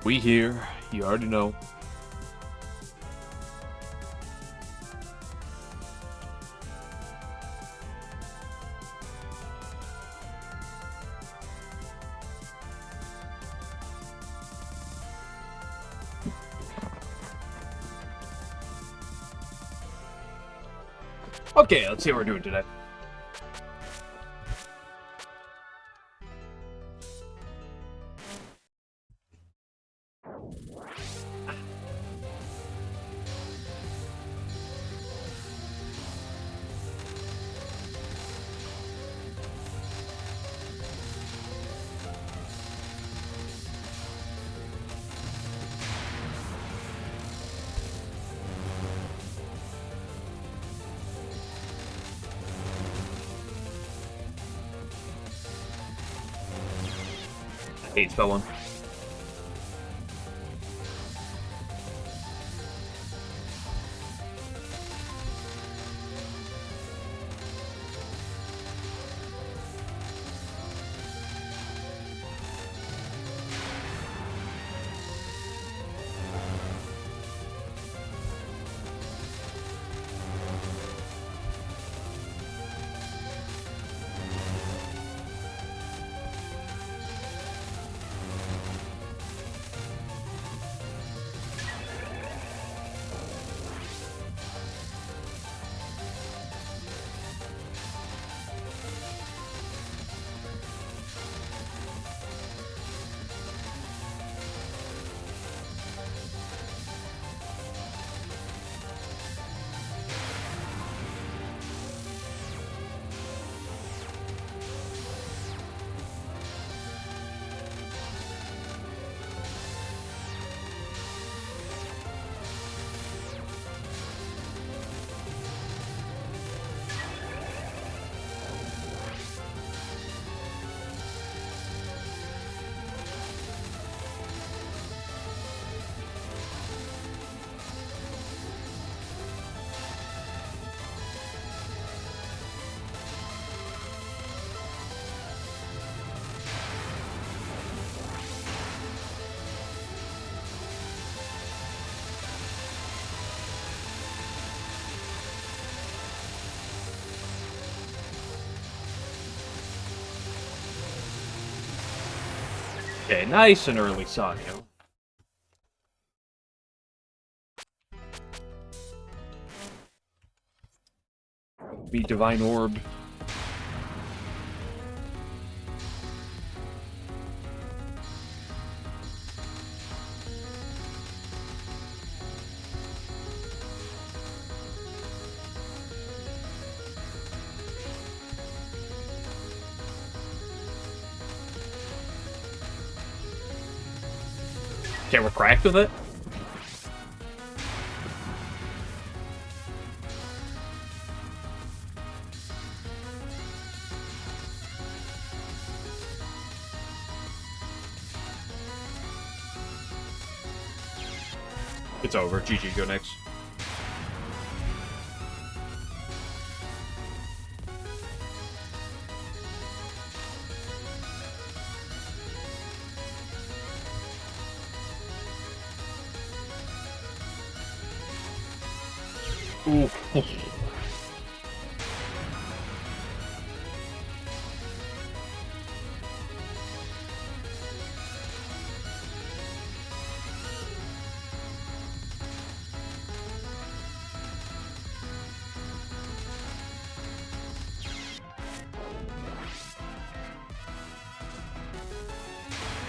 We here. You already know. Okay, let's see what we're doing today. I hate spell one. Okay, nice and early Sanyo. Be Divine Orb. Okay, we're cracked with it? It's over. GG, go next. Ooh.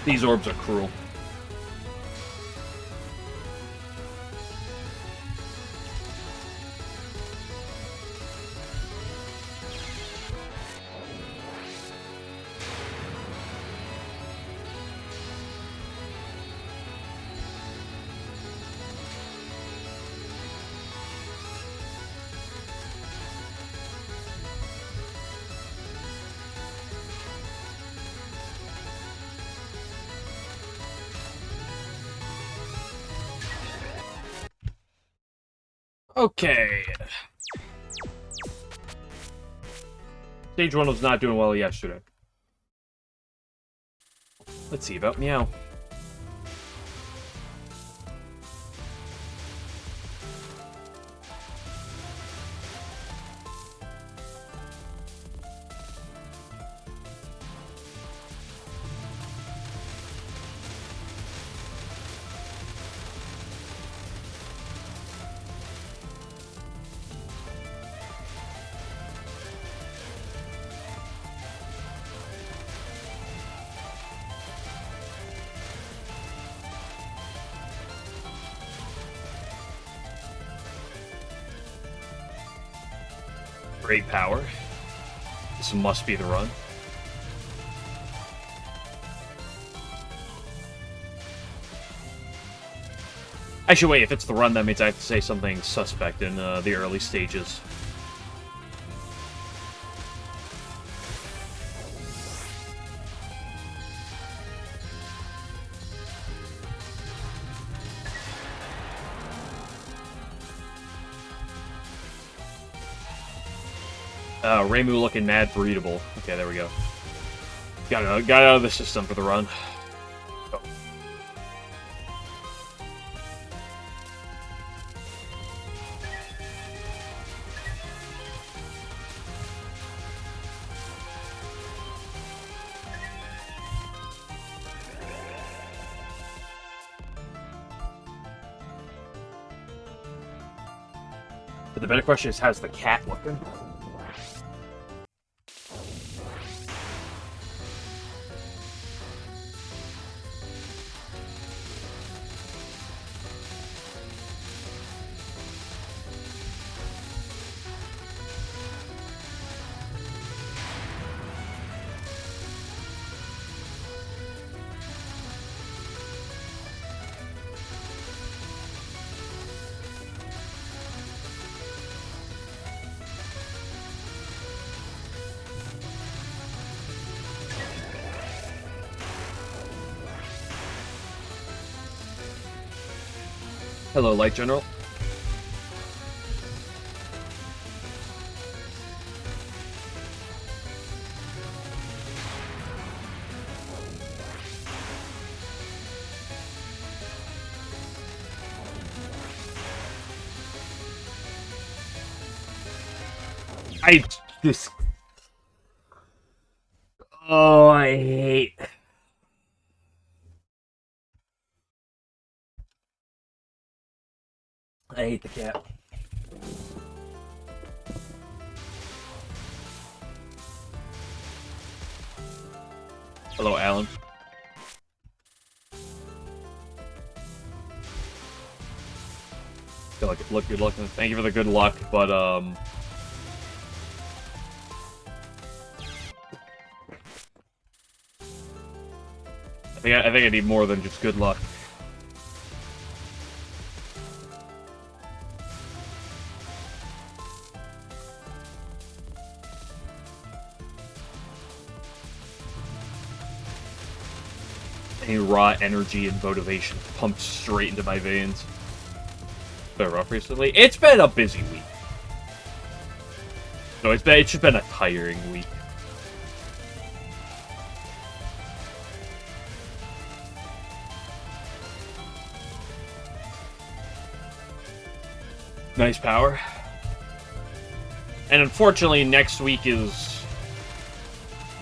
These orbs are cruel. Okay. Stage 1 was not doing well yesterday. Let's see about Meow. Great power. This must be the run. Actually, wait, if it's the run, that means I have to say something suspect in the early stages. Reimu looking mad breedable. Okay, there we go. Got out of the system for the run. Oh. But the better question is, how's the cat looking? Hello, Light General. Oh, I hate... I hate the cat. Hello, Alan. Look good luck. Thank you for the good luck, but I think I need more than just good luck. Any raw energy and motivation pumped straight into my veins. Been rough recently. It's been a busy week. No, it's just been a tiring week. Nice power. And unfortunately, next week is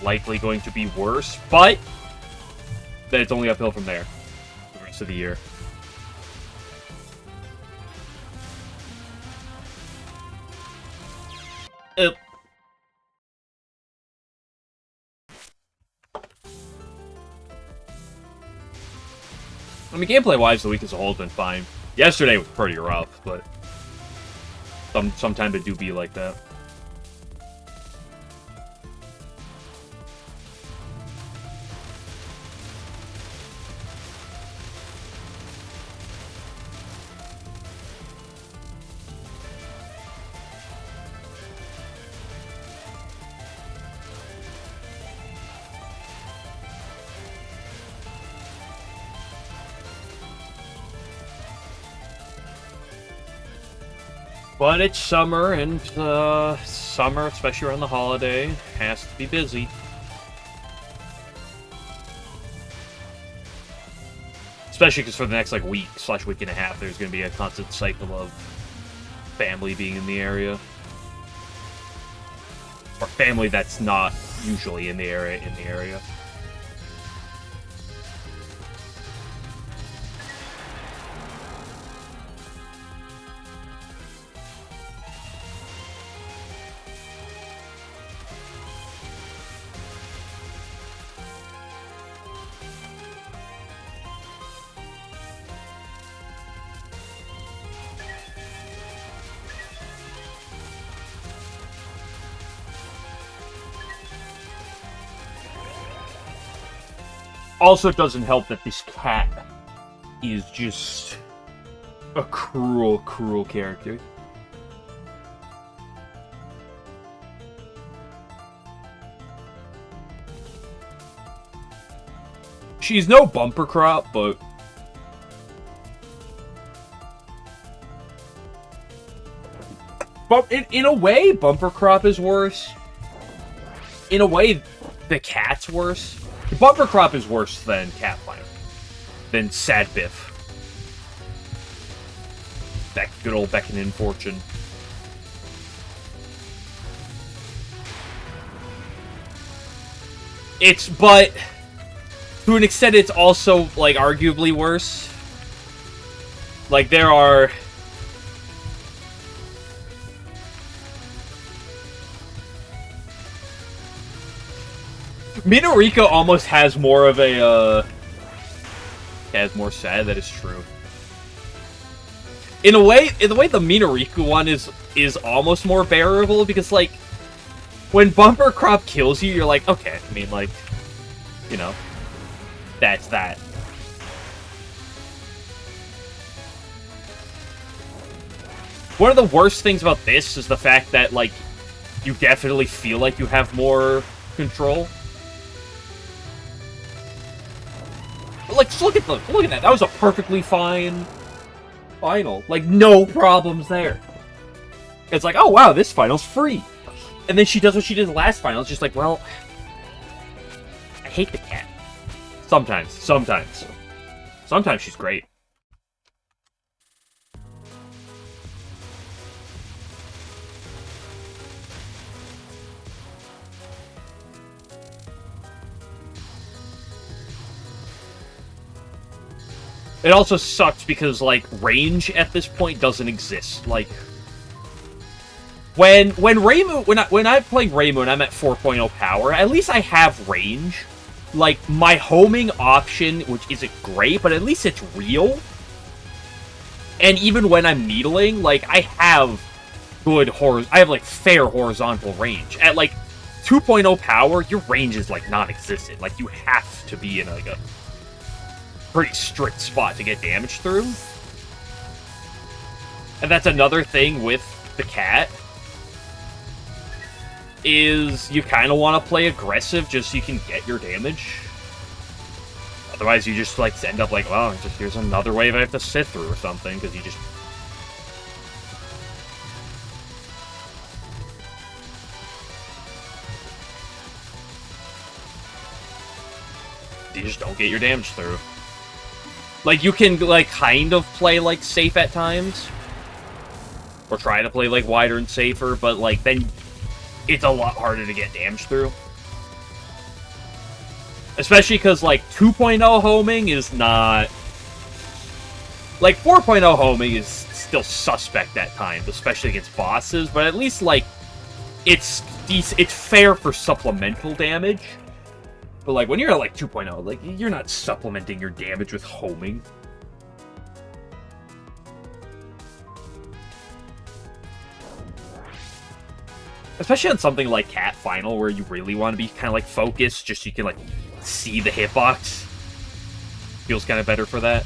likely going to be worse, but then it's only uphill from there the rest of the year. I mean, gameplay-wise, the week as a whole has been fine. Yesterday was pretty rough, but sometimes it do be like that. But it's summer, and summer, especially around the holiday, has to be busy. Especially because for the next, like, week/week and a half, there's going to be a constant cycle of family being in the area. Or family that's not usually in the area. Also, it doesn't help that this cat is just a cruel, cruel character. She's no bumper crop, but... But in a way, bumper crop is worse. In a way, the cat's worse. The bumper crop is worse than cat final. Than Sad Biff. That good old beckoning fortune. But to an extent, it's also, like, arguably worse. Like, there are... Minarika almost has more of a, has more sad, that is true. In a way, the Minarika one is almost more bearable, because, like, when bumper crop kills you, you're like, okay, I mean, like, you know, that's that. One of the worst things about this is the fact that, like, you definitely feel like you have more control. But, like, just look at that. That was a perfectly fine final. Like, no problems there. It's like, oh wow, this final's free. And then she does what she did in the last final. It's just like, well, I hate the cat. Sometimes she's great. It also sucks because, like, range at this point doesn't exist. Like, when I'm playing Raymond, I'm at 4.0 power. At least I have range. Like, my homing option, which isn't great, but at least it's real. And even when I'm needling, like, I have like, fair horizontal range. At, like, 2.0 power, your range is, like, non-existent. Like, you have to be in, like, a pretty strict spot to get damage through. And that's another thing with the cat, is you kind of want to play aggressive just so you can get your damage. Otherwise, you just, like, end up like, well, just here's another wave I have to sit through or something, because you just don't get your damage through. Like, you can, like, kind of play, like, safe at times. Or try to play, like, wider and safer, but, like, then it's a lot harder to get damage through. Especially because, like, 2.0 homing is not... Like, 4.0 homing is still suspect at times, especially against bosses, but at least, like, it's fair for supplemental damage. But, like, when you're at, like, 2.0, like, you're not supplementing your damage with homing. Especially on something like Cat Final, where you really want to be kind of, like, focused, just so you can, like, see the hitbox. Feels kind of better for that.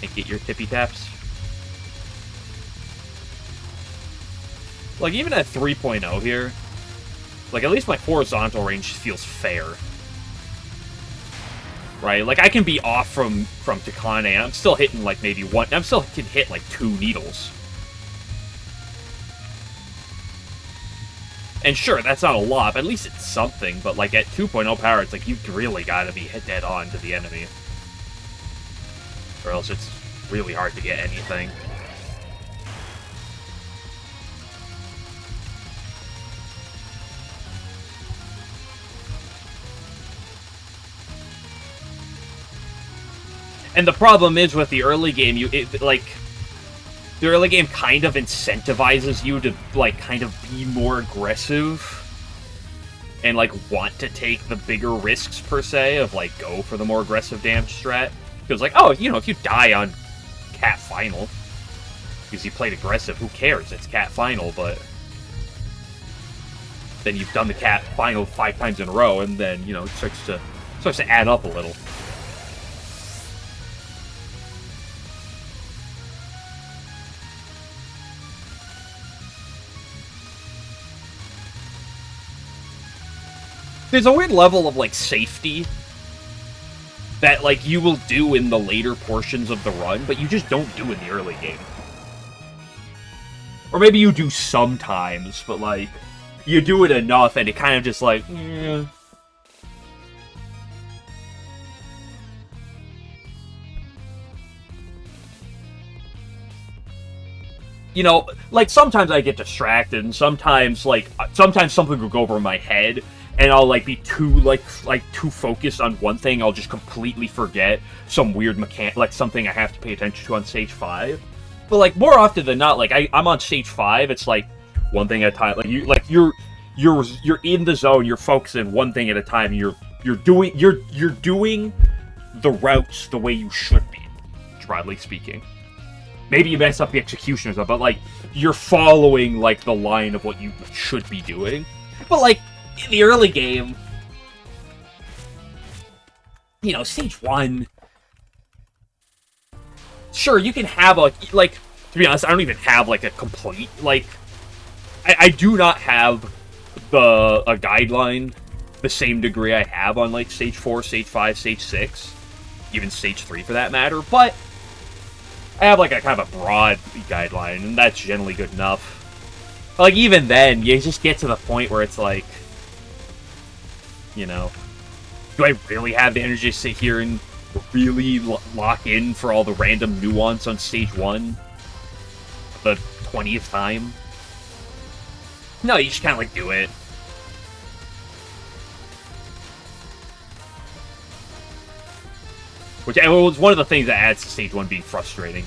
And get your tippy taps. Like, even at 3.0 here, like, at least my horizontal range feels fair. Right? Like, I can be off from Takane, and I'm still hitting, like, maybe one... I'm still can hit, like, 2 needles. And sure, that's not a lot, but at least it's something. But, like, at 2.0 power, it's like, you've really got to be hit dead on to the enemy. Or else it's really hard to get anything. And the problem is with the early game, the early game kind of incentivizes you to, like, kind of be more aggressive. And, like, want to take the bigger risks, per se, of, like, go for the more aggressive damage strat. Because, like, oh, you know, if you die on Cat Final, because you played aggressive, who cares? It's Cat Final, but then you've done the Cat Final 5 times in a row, and then, you know, it starts to Starts to add up a little. There's a weird level of, like, safety that, like, you will do in the later portions of the run, but you just don't do in the early game. Or maybe you do sometimes, but, like, you do it enough and it kind of just, like, eh. You know, like, sometimes I get distracted, and sometimes, like, sometimes something will go over my head, and I'll, like, be too focused on one thing, I'll just completely forget some weird mechanic, like, something I have to pay attention to on stage 5. But, like, more often than not, like, I'm on stage 5, it's, like, one thing at a time, like, you're in the zone, you're focusing one thing at a time, you're doing the routes the way you should be, broadly speaking. Maybe you mess up the execution or something, but, like, you're following, like, the line of what you should be doing. But, like, in the early game, you know, stage 1, sure, you can have a, like, to be honest, I don't even have, like, a complete, like, I do not have a guideline the same degree I have on, like, stage 4, stage 5, stage 6, even stage 3 for that matter, but I have, like, a kind of a broad guideline, and that's generally good enough. Like, even then, you just get to the point where it's like, you know, do I really have the energy to sit here and really lock in for all the random nuance on stage 1 the 20th time? No, you just kind of, like, do it. Which was one of the things that adds to stage 1 being frustrating.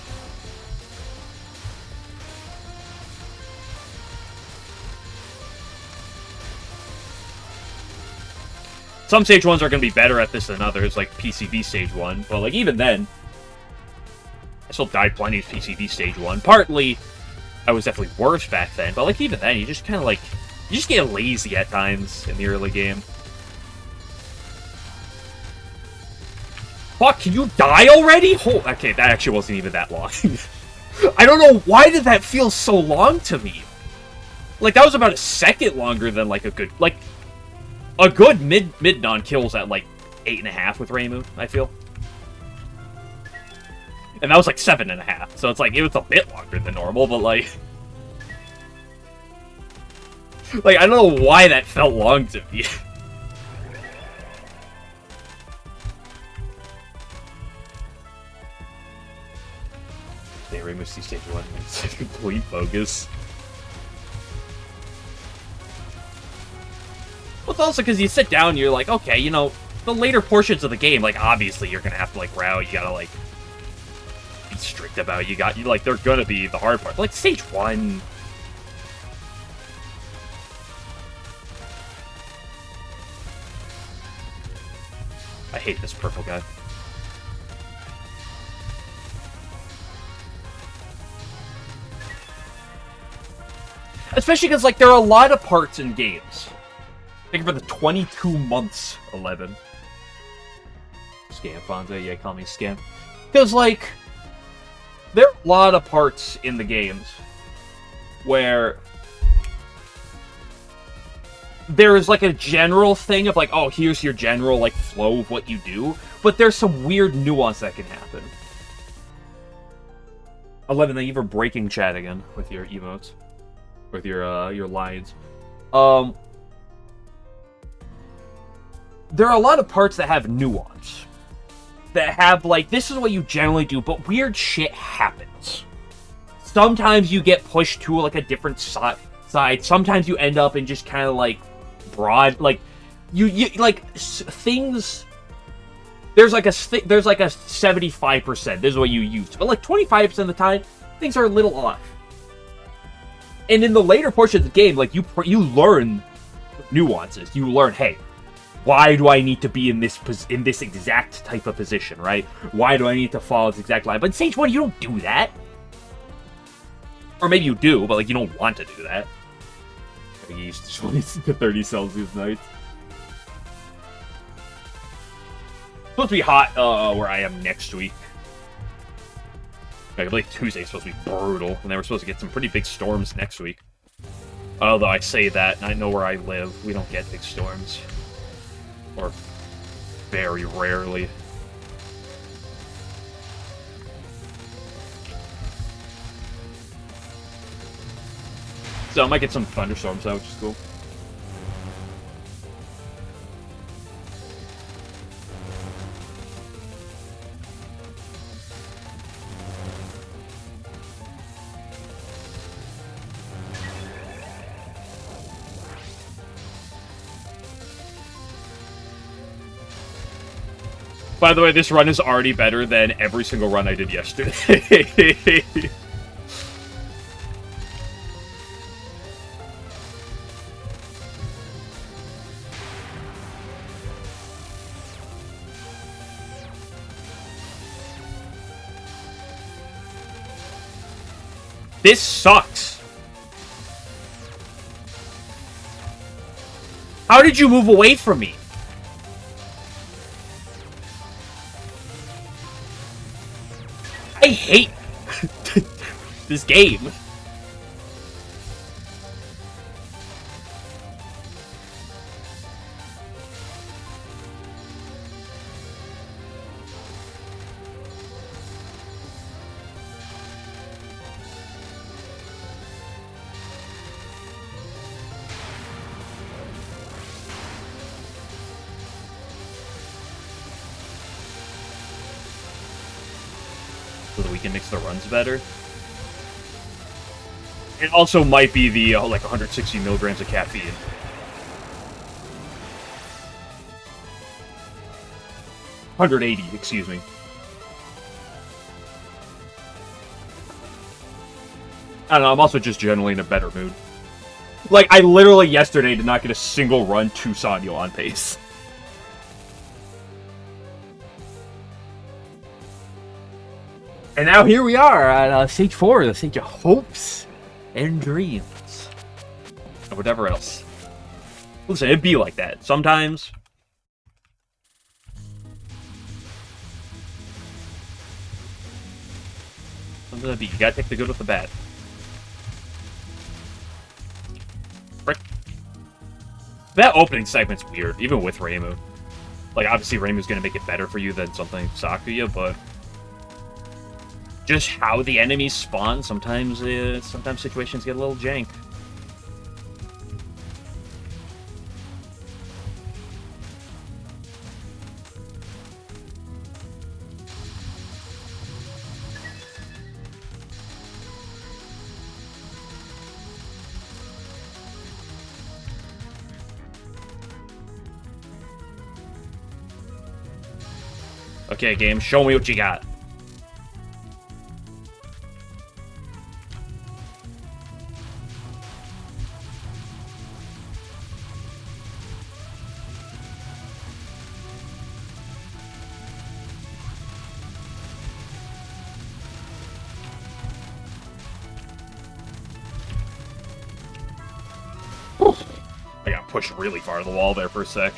Some stage 1s are going to be better at this than others, like PCB stage 1, but, like, even then, I still died plenty of PCB stage 1. Partly, I was definitely worse back then, but, like, even then, you just kind of, like, you just get lazy at times in the early game. Fuck, can you die already? Oh, okay, that actually wasn't even that long. I don't know, why did that feel so long to me? Like, that was about a second longer than, like, a good mid-non kills at, like, 8.5 with Reimu, I feel. And that was, like, 7.5, so it's, like, it was a bit longer than normal, but, like... Like, I don't know why that felt long to me. Reimu C stage 1 is complete bogus. Well, it's also because you sit down and you're like, okay, you know, the later portions of the game, like, obviously you're gonna have to, like, route, you gotta, like, be strict about it, like, they're gonna be the hard part. Like, stage 1... I hate this purple guy. Especially because, like, there are a lot of parts in games. Think for the 22 months, 11. Scam, Fonzo. Yeah, call me Scam. Because, like, there are a lot of parts in the games where there is, like, a general thing of, like, oh, here's your general, like, flow of what you do, but there's some weird nuance that can happen. 11, thank you for breaking chat again with your emotes. With your lines. There are a lot of parts that have nuance. That have, like, this is what you generally do, but weird shit happens. Sometimes you get pushed to, like, a different side. Sometimes you end up in just kind of, like, broad, like, you like, things... There's like a 75%, this is what you used. But, like, 25% of the time, things are a little off. And in the later portion of the game, like, you learn nuances. You learn, hey, why do I need to be in this exact type of position, right? Why do I need to follow this exact line? But in stage 1, you don't do that. Or maybe you do, but, like, you don't want to do that. I used 20 to 30 Celsius nights. Supposed to be hot where I am next week. Like, I believe Tuesday's supposed to be brutal, and they were supposed to get some pretty big storms next week. Although I say that, and I know where I live, we don't get big storms. Or very rarely. So I might get some thunderstorms out, which is cool. By the way, this run is already better than every single run I did yesterday. This sucks. How did you move away from me? I hate this game. So that we can mix the runs better. It also might be the, like, 160 milligrams of caffeine. $180, excuse me. I don't know, I'm also just generally in a better mood. Like, I literally yesterday did not get a single run to Sanyo on pace. And now here we are at stage 4, the stage of hopes and dreams. And whatever else. Listen, it'd be like that. Sometimes. Sometimes it'd be, you gotta take the good with the bad. Frick. That opening segment's weird, even with Reimu. Like, obviously Reimu's gonna make it better for you than something Sakuya, but just how the enemies spawn, sometimes situations get a little jank. Okay, game, show me what you got. I got pushed really far to the wall there for a sec.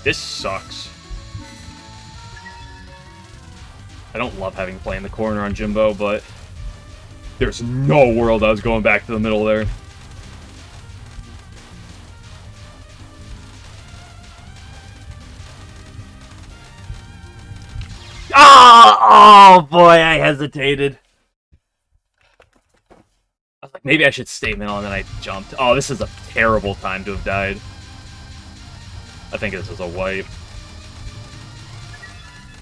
This sucks. I don't love having to play in the corner on Jimbo, but there's no world I was going back to the middle there. Oh boy, I hesitated. I was like, maybe I should stay middle, and then I jumped. Oh, this is a terrible time to have died. I think this is a wipe.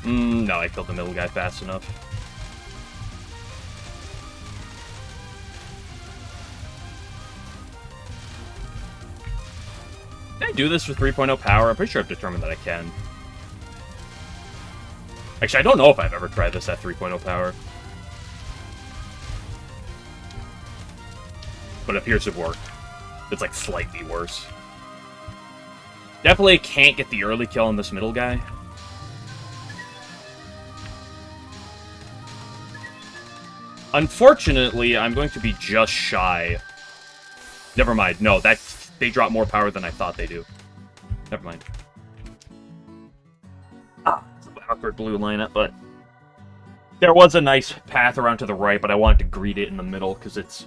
No, I killed the middle guy fast enough. Can I do this with 3.0 power? I'm pretty sure I've determined that I can. Actually, I don't know if I've ever tried this at 3.0 power. But it appears to work. It's like slightly worse. Definitely can't get the early kill on this middle guy. Unfortunately, I'm going to be just shy. Never mind. No, they drop more power than I thought they do. Never mind. It's an awkward blue lineup, but there was a nice path around to the right, but I wanted to greet it in the middle because it's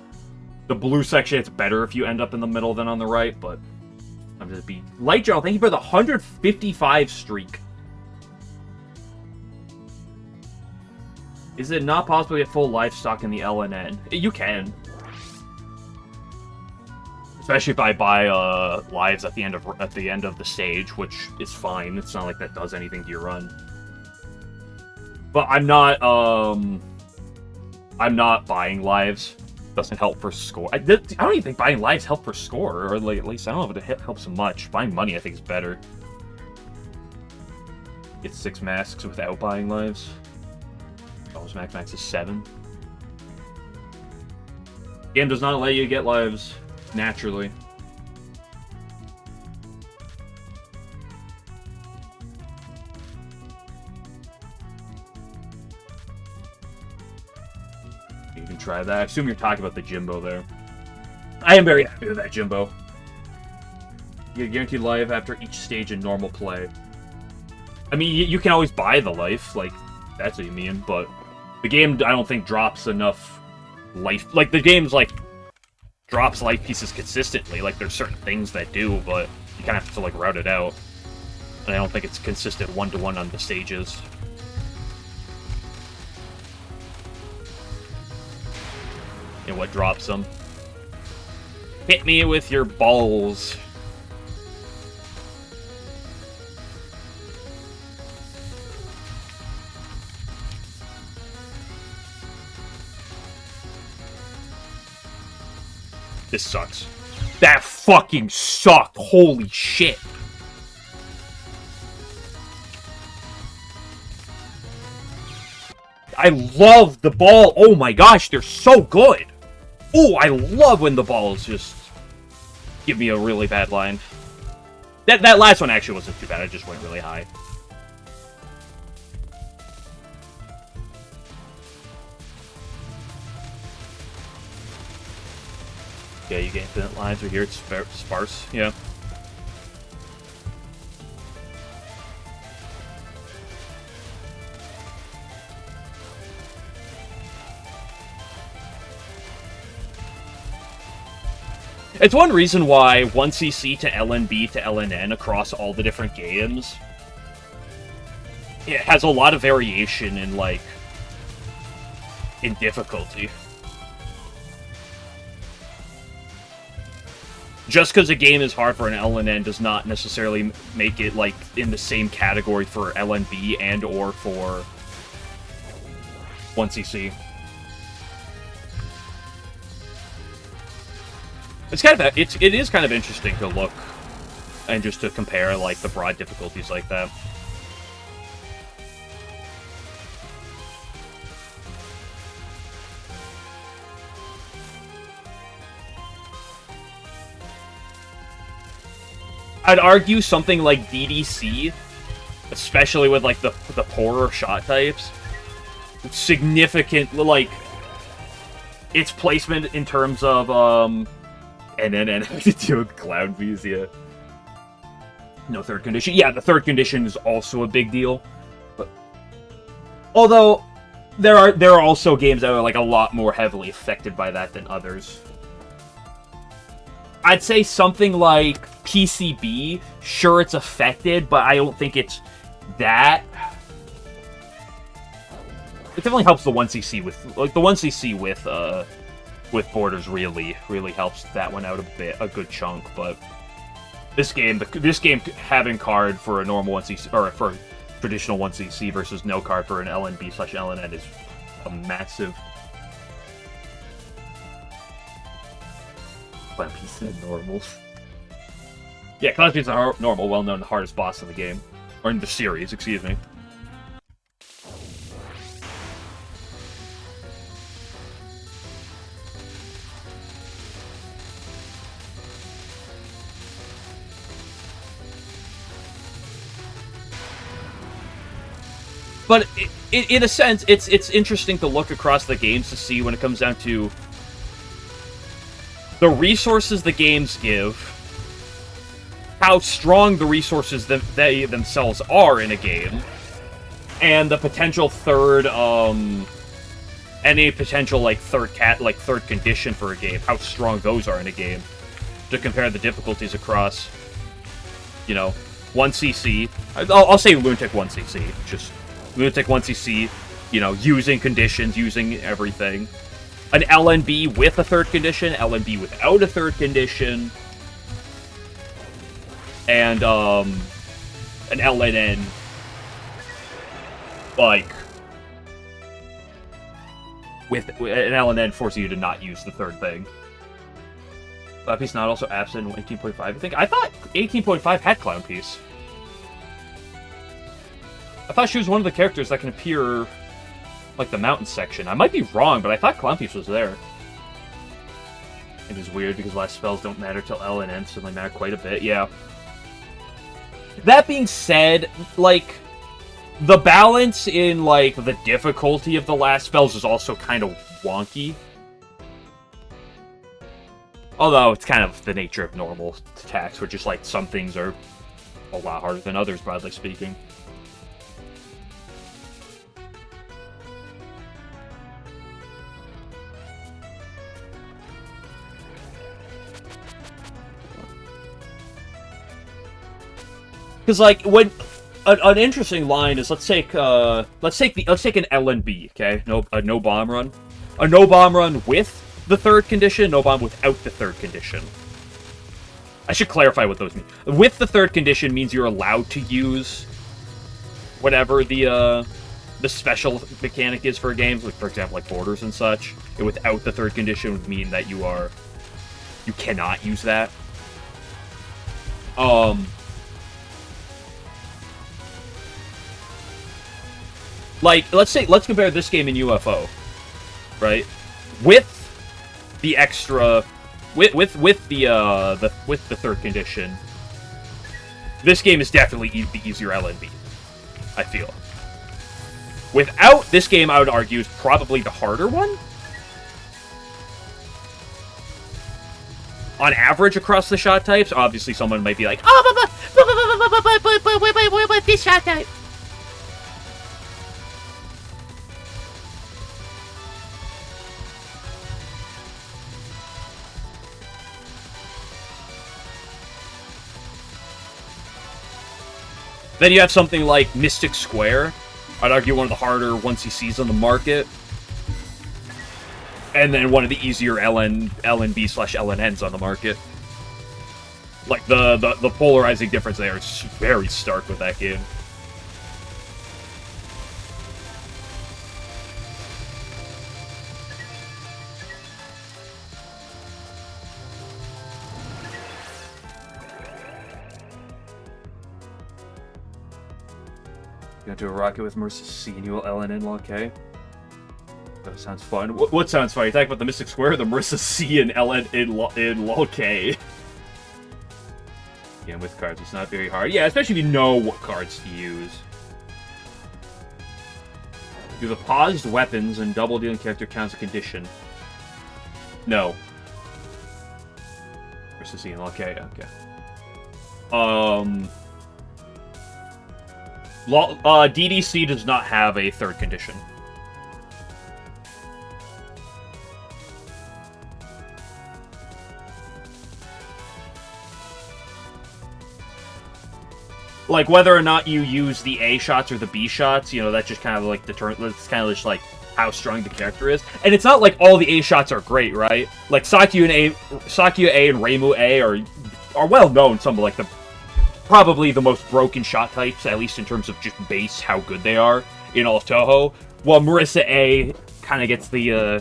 the blue section. It's better if you end up in the middle than on the right, but I'm just be Light Gel. Thank you for the 155 streak. Is it not possible to get full livestock in the LNN? You can. Especially if I buy lives at the end of the stage, which is fine. It's not like that does anything to your run. But I'm not buying lives. Doesn't help for score. I don't even think buying lives help for score, or like, at least I don't know if it helps much. Buying money, I think, is better. Get 6 masks without buying lives. Oh, max is 7. Game does not let you get lives naturally. You can try that. I assume you're talking about the Jimbo there. I am very happy with that Jimbo. You get guaranteed life after each stage in normal play. I mean, you can always buy the life, like, that's what you mean, but the game, I don't think, drops enough life. Like, the game's, like, drops life pieces consistently. Like, there's certain things that do, but you kind of have to, like, route it out. And I don't think it's consistent one-to-one on the stages. And what drops them? Hit me with your balls. This sucks. That fucking sucked. Holy shit. I love the ball. Oh my gosh, they're so good. Oh, I love when the balls just give me a really bad line. That last one actually wasn't too bad. I just went really high. Yeah, you get infinite lives, or here it's sparse, yeah. It's one reason why 1cc to LNB to LNN across all the different games, it has a lot of variation in, like, in difficulty. Just because a game is hard for an LNN does not necessarily make it, like, in the same category for LNB and or for 1cc. It's kind of it is kind of interesting to look and just to compare, like, the broad difficulties like that. I'd argue something like DDC, especially with, like, the poorer shot types, significant, like, its placement in terms of LNN to do with Cloud Vs, yeah. No third condition. Yeah, the third condition is also a big deal. But although there are also games that are, like, a lot more heavily affected by that than others. I'd say something like PCB, sure, it's affected, but I don't think it's that. It definitely helps the 1cc with, like, the 1cc with borders really helps that one out a good chunk. But this game having card for a normal 1cc or for traditional 1cc versus no card for an LNB/LNN is a massive. Clampies and normals. Yeah, Clampies are normal, well known, the hardest boss in the game. Or in the series, excuse me. But in a sense, it's interesting to look across the games to see when it comes down to the resources the games give, how strong the resources that they themselves are in a game, and the potential third, any potential third condition for a game, how strong those are in a game, to compare the difficulties across, 1cc. I'll say Lunatic 1cc, just Lunatic 1cc, using conditions, using everything. An LNB with a third condition, LNB without a third condition, and an LNN, with an LNN forcing you to not use the third thing. Clown Piece not also absent in 18.5. I thought 18.5 had Clown Piece. I thought she was one of the characters that can appear the mountain section. I might be wrong, but I thought Clown Piece was there. It is weird because last spells don't matter till LNN, so they matter quite a bit. Yeah. That being said, the balance in, the difficulty of the last spells is also kind of wonky. Although, it's kind of the nature of normal attacks, where just, some things are a lot harder than others, broadly speaking. Because, when an interesting line is, let's take an LNB, okay? No bomb run. A no bomb run with the third condition, no bomb without the third condition. I should clarify what those mean. With the third condition means you're allowed to use whatever the special mechanic is for a game, for example, borders and such. And without the third condition would mean that you cannot use that. Let's compare this game in UFO, right? With the extra, with the third condition, this game is definitely the easier LNB, I feel. Without this game, I would argue, is probably the harder one. On average, across the shot types, obviously someone might be like, oh, but this shot type. Then you have something like Mystic Square. I'd argue one of the harder 1cc's on the market. And then one of the easier LNB/LNNs on the market. The polarizing difference there is very stark with that game. Gonna do a rocket with Marissa C and you will LNN lol K. That sounds fun. What sounds fun? You talking about the Mystic Square or the Marissa C and LN in lol K? Yeah, with cards, it's not very hard. Yeah, especially if you know what cards to use. Do the paused weapons and double dealing character counts a condition? No. Marissa C and lol K, okay. DDC does not have a third condition. Whether or not you use the A shots or the B shots, that's just kind of that's kind of just how strong the character is. And it's not like all the A shots are great, right? Sakyu A and Reimu A are well known, some of probably the most broken shot types, at least in terms of just base, how good they are in all of Touhou. While Marissa A kind of gets the,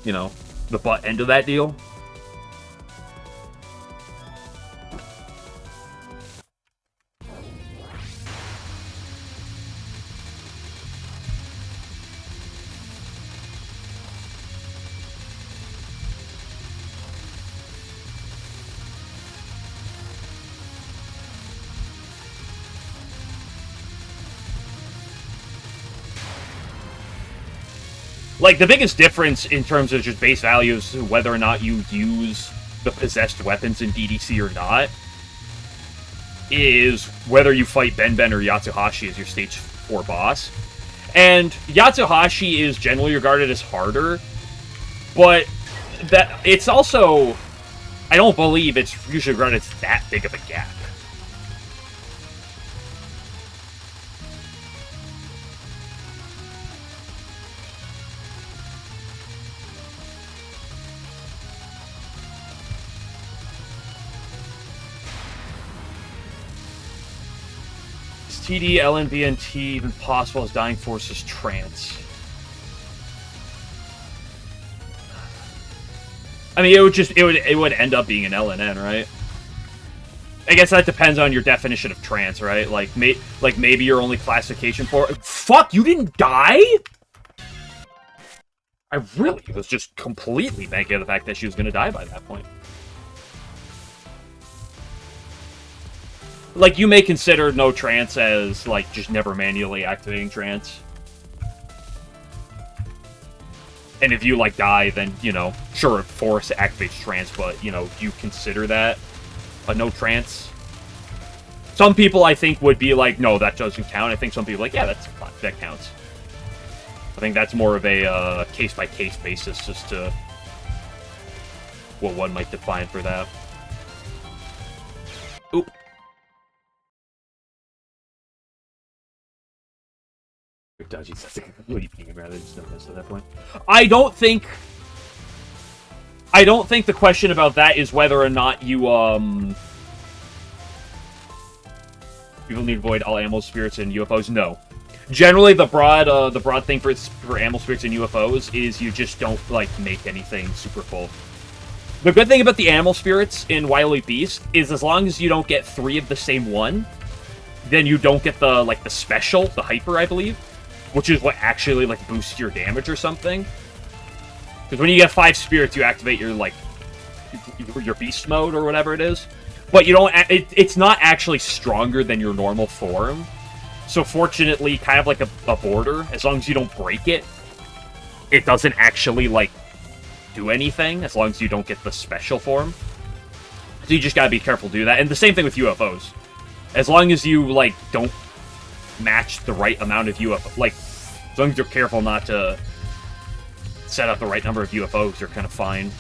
the butt end of that deal. Like, the biggest difference in terms of just base values, whether or not you use the possessed weapons in DDC or not, is whether you fight Ben or Yatsuhashi as your stage 4 boss. And Yatsuhashi is generally regarded as harder, but that it's also... I don't believe it's usually regarded as that big of a gap. Is TD, LNBNT even possible as Dying Force's trance? I mean, it would end up being an LNN, right? I guess that depends on your definition of trance, right? Like maybe your only classification for fuck, you didn't die? I really was just completely banking on the fact that she was gonna die by that point. Like, you may consider no trance as, like, just never manually activating trance. And if you, like, die, then, you know, sure, Force activates trance, but, you know, do you consider that a no trance? Some people, I think, would be like, no, that doesn't count. I think some people are like, yeah, that's fine, that counts. I think that's more of a case-by-case basis as to what one might define for that. Oop. Dodgy, that's a complete game rather than just no miss at that point. I don't think the question about that is whether or not you people need to avoid all animal spirits and UFOs. No, generally the broad thing for animal spirits and UFOs is you just don't like make anything super full. The good thing about the animal spirits in Wily Beast is as long as you don't get 3 of the same one, then you don't get the like the special, the hyper, I believe. Which is what actually, like, boosts your damage or something. Because when you get 5 spirits, you activate your, like, your beast mode or whatever it is. But you don't... It's not actually stronger than your normal form. So fortunately, kind of like a border, as long as you don't break it, it doesn't actually, like, do anything, as long as you don't get the special form. So you just gotta be careful to do that. And the same thing with UFOs. As long as you, like, don't match the right amount of UFO, like, as long as you're careful not to set up the right number of UFOs, you're kind of fine.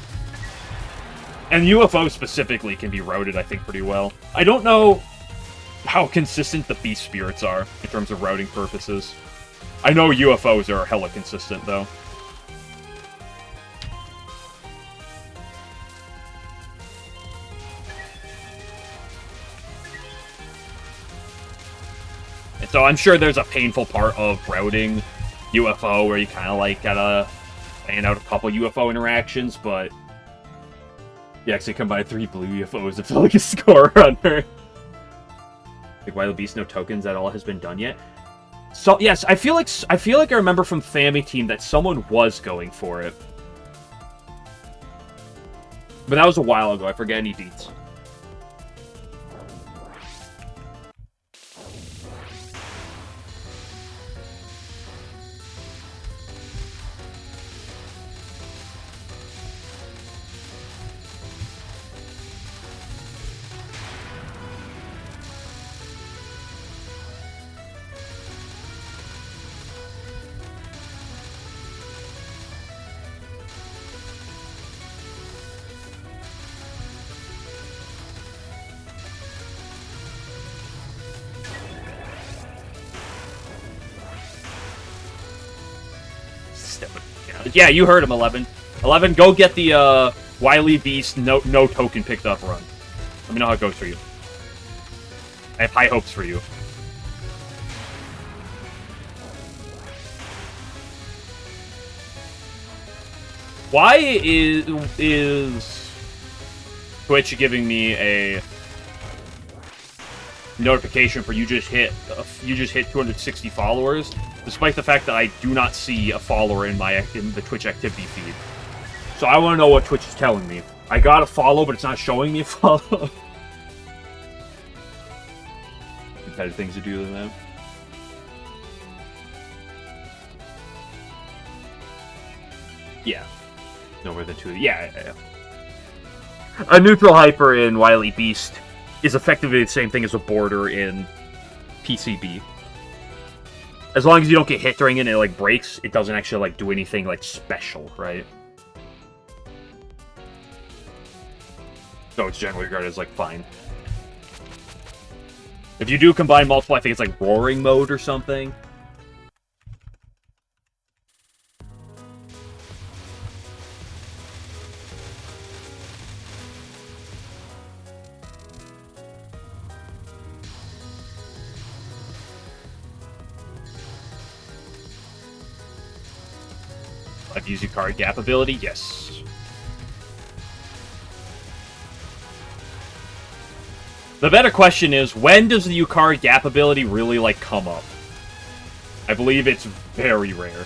And UFOs specifically can be routed, I think, pretty well. I don't know how consistent the beast spirits are in terms of routing purposes. I know UFOs are hella consistent, though. And so I'm sure there's a painful part of routing UFO where you kind of like gotta plan out a couple UFO interactions, but you actually combine 3 blue UFOs to feel like a score runner. Like Wild Beast, no tokens at all has been done yet. So yes, I feel like I remember from Family Team that someone was going for it, but that was a while ago. I forget any deets. Yeah, you heard him, 11. 11, go get the Wily Beast no token picked up run. Let me know how it goes for you. I have high hopes for you. Why is Twitch giving me a notification for you just hit 260 followers, despite the fact that I do not see a follower in the Twitch activity feed? So I want to know what Twitch is telling me. I got a follow, but it's not showing me a follow. Better things to do than that. Yeah. No more than 2. Yeah. A neutral hyper in Wily Beast is effectively the same thing as a border in PCB. As long as you don't get hit during it and it, like, breaks, it doesn't actually, like, do anything, like, special, right? So it's generally regarded as, like, fine. If you do combine multiple, I think it's, like, roaring mode or something. I've used your card gap ability, yes. The better question is, when does the Yukari gap ability really, like, come up? I believe it's very rare.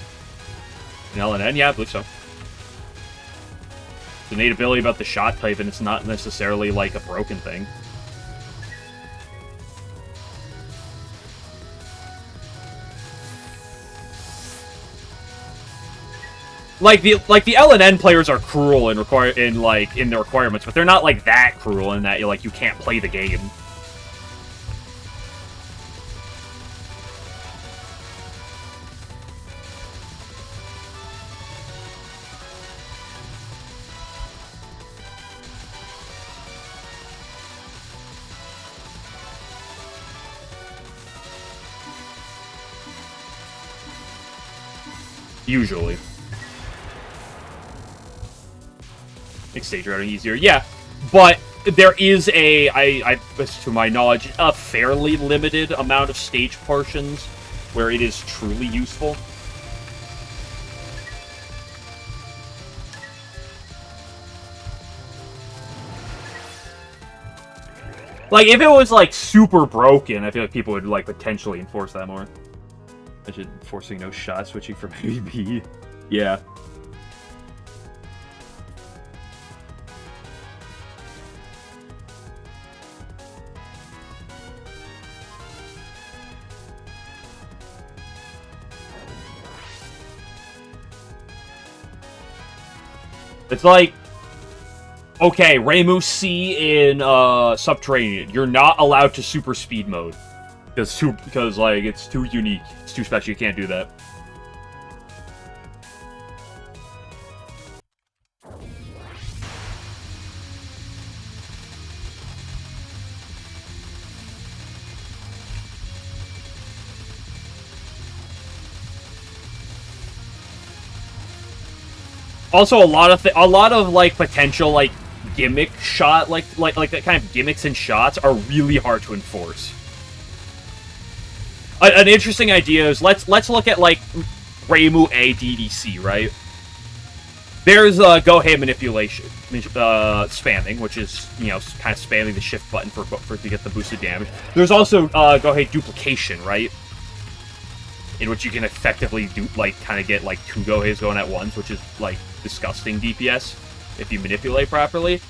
In LNN? Yeah, I believe so. It's an innate ability about the shot type, and it's not necessarily, like, a broken thing. Like the LNN players are cruel in the requirements, but they're not like that cruel in that you can't play the game. Usually. Makes stage routing easier. Yeah, but there is to my knowledge, a fairly limited amount of stage portions where it is truly useful. Like, if it was, like, super broken, I feel like people would, like, potentially enforce that more. I should enforcing no shot switching from AB. Yeah. It's like, okay, Reimu C in Subterranean. You're not allowed to super speed mode. Because like, it's too unique. It's too special, you can't do that. Also, a lot of like potential like gimmick shot like that kind of gimmicks and shots are really hard to enforce. An interesting idea is let's look at like Reimu A DDC, right? There's Gohei manipulation, spamming, which is kind of spamming the shift button for to get the boosted damage. There's also Gohei duplication, right? In which you can effectively kind of get like 2 Goheis going at once, which is like disgusting DPS if you manipulate properly.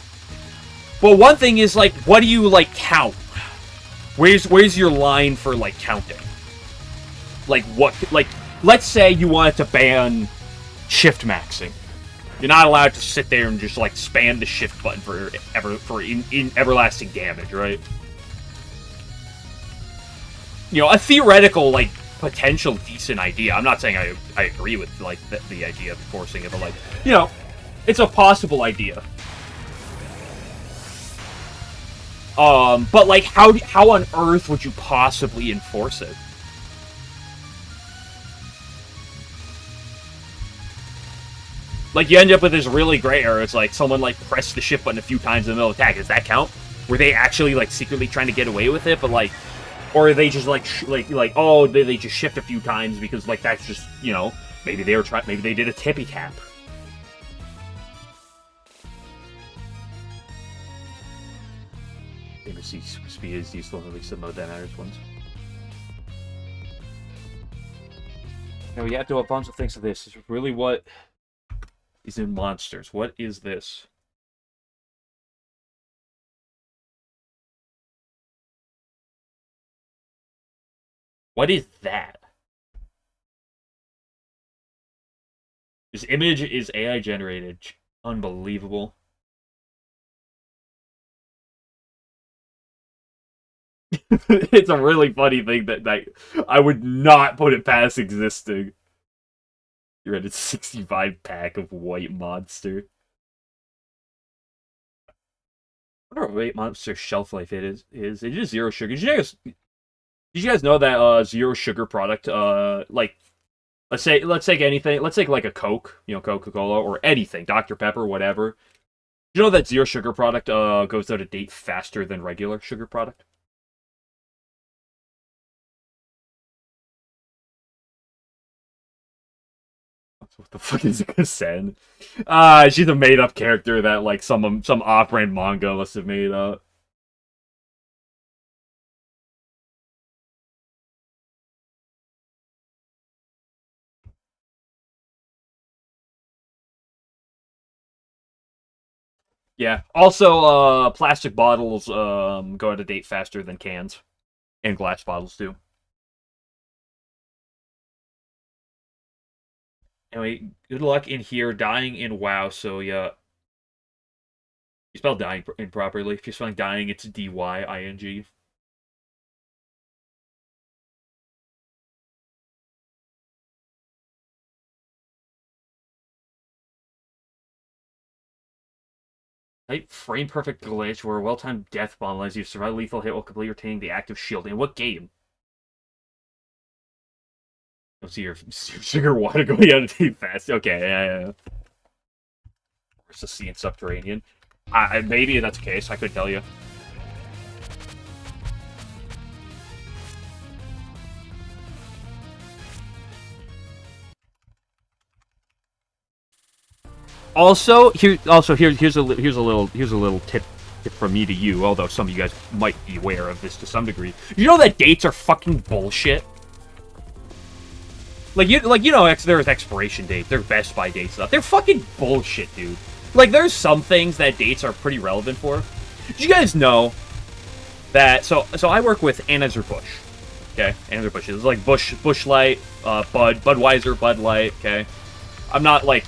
But one thing is like, what do you like count? Where's your line for like counting? Like what? Like let's say you wanted to ban shift maxing. You're not allowed to sit there and just like spam the shift button for everlasting damage, right? A theoretical like potential decent idea. I'm not saying I agree with like the idea of forcing it, but like it's a possible idea. But like how on earth would you possibly enforce it? Like you end up with this really gray area. It's like someone like pressed the shift button a few times in the middle of attack. Does that count? Were they actually like secretly trying to get away with it? But like. Or are they just oh they just shift a few times because like that's just maybe they did a tippy tap. Maybe speed is useful in at least the mode that matters ones. Now we have to do a bunch of things to this. Is really what is in monsters. What is this? What is that? This image is AI generated. Unbelievable. It's a really funny thing that I would not put it past existing. You're at a 65 pack of White Monster. I wonder what White Monster shelf life it is. It is zero sugar. Did you guys know that zero sugar product like let's take anything, let's take like a Coke, Coca-Cola or anything, Dr. Pepper, whatever. You know that zero sugar product goes out of date faster than regular sugar product? What the fuck is Kasen? She's a made up character that like some off brand manga must have made up. Yeah. Also, plastic bottles go out of date faster than cans, and glass bottles do. Anyway, good luck in here dying in WoW. So yeah, you spell dying improperly. If you're spelling dying, it's Dying. Type frame perfect glitch where a well timed death bomb allows you to survive a lethal hit while completely retaining the active shield. In what game? Don't see your sugar water going out of date fast. Okay, yeah. Where's the sea and subterranean? Maybe that's the case. I could tell you. Here's a little tip from me to you. Although some of you guys might be aware of this to some degree. You know that dates are fucking bullshit. There's expiration dates, there's Best Buy dates stuff. They're fucking bullshit, dude. Like, there's some things that dates are pretty relevant for. Did you guys know that? So I work with Anheuser-Busch. Okay, Anheuser-Busch is like Busch Light, Budweiser, Bud Light. Okay, I'm not like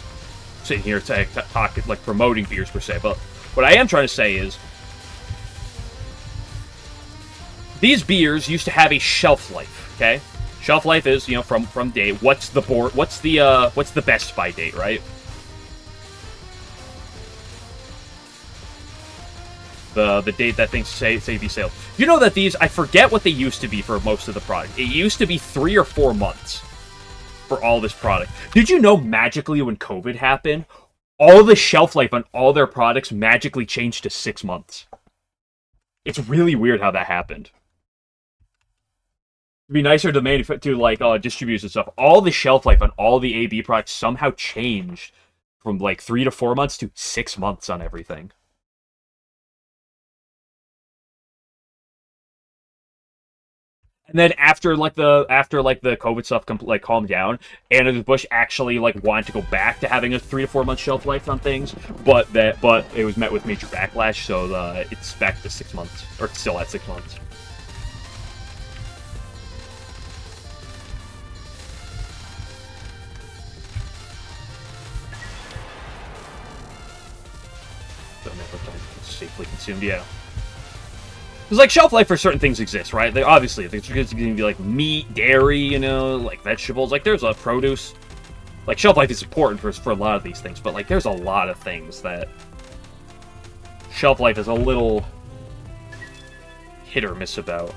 sitting here talking like promoting beers per se, but what I am trying to say is these beers used to have a shelf life. Okay, shelf life is from date. What's the Best Buy date, right? The date that things say be sale. You know that these, I forget what they used to be for most of the product. It used to be 3 or 4 months for all this product. Did you know magically when COVID happened, all the shelf life on all their products magically changed to 6 months? It's really weird how that happened. It'd be nicer to like distributors and stuff. All the shelf life on all the AB products somehow changed from like 3 to 4 months to 6 months on everything. And then after the COVID stuff calmed down, Anheuser-Busch actually like wanted to go back to having a 3 to 4 month shelf life on things, but it was met with major backlash, so it's back to 6 months, or it's still at 6 months. So never safely consumed, yeah. Because, like, shelf life for certain things exists, right? Obviously, there's going to be, like, meat, dairy, like, vegetables. Like, there's a produce. Like, shelf life is important for a lot of these things. But, like, there's a lot of things that shelf life is a little hit or miss about.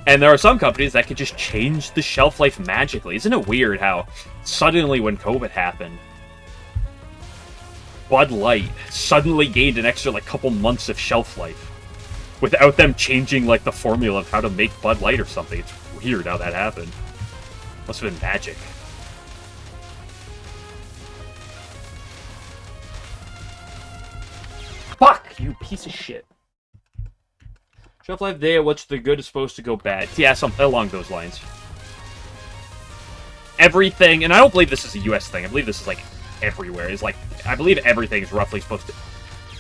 And there are some companies that could just change the shelf life magically. Isn't it weird how suddenly when COVID happened, Bud Light suddenly gained an extra like couple months of shelf life without them changing like the formula of how to make Bud Light or something. It's weird how that happened. Must have been magic. Fuck, you piece of shit. Shelf life day, what's the good is supposed to go bad. Yeah, something along those lines. Everything, and I don't believe this is a US thing, I believe this is like everywhere, is like, I believe everything is roughly supposed to,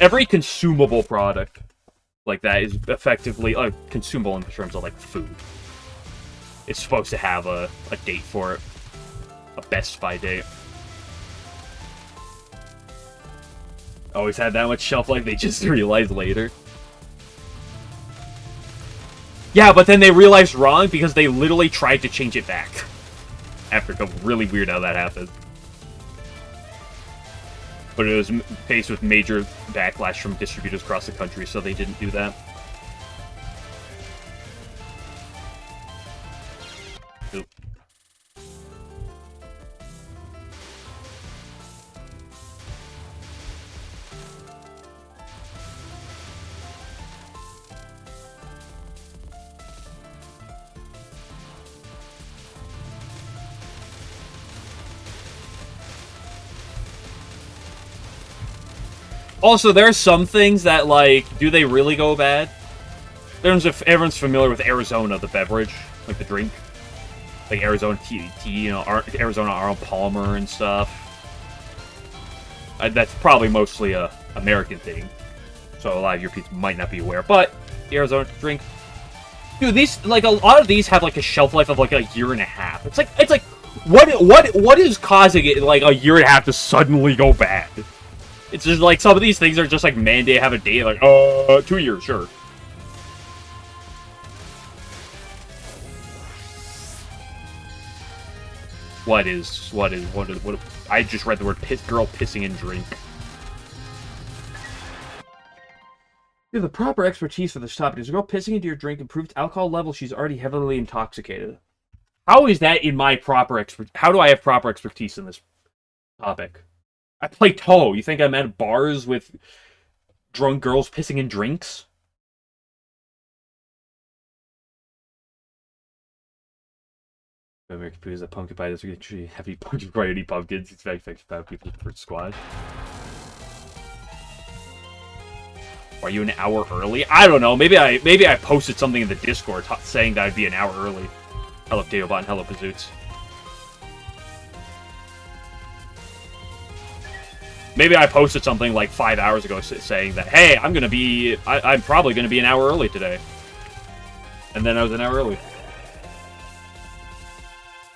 every consumable product like that is effectively consumable in terms of like food. It's supposed to have a date for it. A Best Buy date. Always had that much shelf life, they just realized later. Yeah, but then they realized wrong because they literally tried to change it back. After it got really weird how that happened. But it was faced with major backlash from distributors across the country, so they didn't do that. Oop. Also, there are some things that, like, do they really go bad? Everyone's familiar with Arizona, the beverage, like the drink. Like Arizona tea, you know, Arizona Arnold Palmer and stuff. That's probably mostly a American thing. So a lot of your people might not be aware. But, the Arizona drink. Dude, these, like, a lot of these have, like, a shelf life of, like, a year and a half. It's like, what is causing it, like, a year and a half to suddenly go bad? It's just like some of these things are just like mandate have a date, like 2 years, sure. What I just read the word girl pissing in drink. You have the proper expertise for this topic. Is a girl pissing into your drink improved alcohol level? She's already heavily intoxicated. How is that in my proper How do I have proper expertise in this topic? I play Touhou. You think I'm at bars with drunk girls pissing in drinks? American food is a pumpkin pie. That's really heavy pumpkin pie. Any pumpkins? It's very effective about people for squash. Are you an hour early? I don't know. Maybe I posted something in the Discord saying that I'd be an hour early. Hello, Daobot, and hello, Bazoots. Maybe I posted something like 5 hours ago saying that, hey, I'm probably gonna be an hour early today. And then I was an hour early.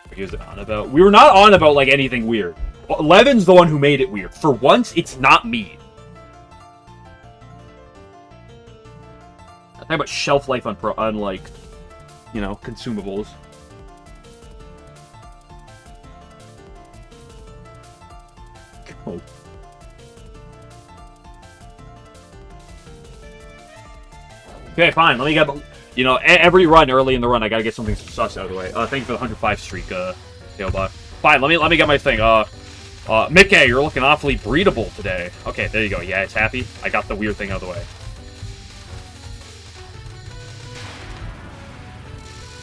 What was it on about? We were not on about, like, anything weird. Levin's the one who made it weird. For once, it's not me. I'm talking about shelf life on like, you know, consumables. Oh. Okay, fine. Let me get, you know, every run early in the run, I gotta get something sus out of the way. Thank you for the 105 streak, Tailbot. Fine, let me get my thing. Mickey, you're looking awfully breedable today. Okay, there you go. Yeah, it's happy. I got the weird thing out of the way.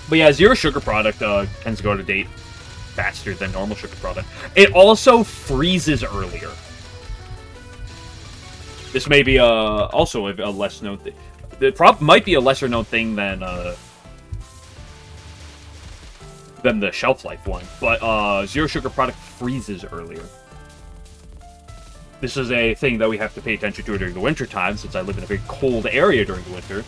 But yeah, zero sugar product tends to go to date faster than normal sugar product. It also freezes earlier. This may be also a less known thing. It might be a lesser known thing than the shelf life one, but zero sugar product freezes earlier. This is a thing that we have to pay attention to during the winter time, since I live in a very cold area during the winter.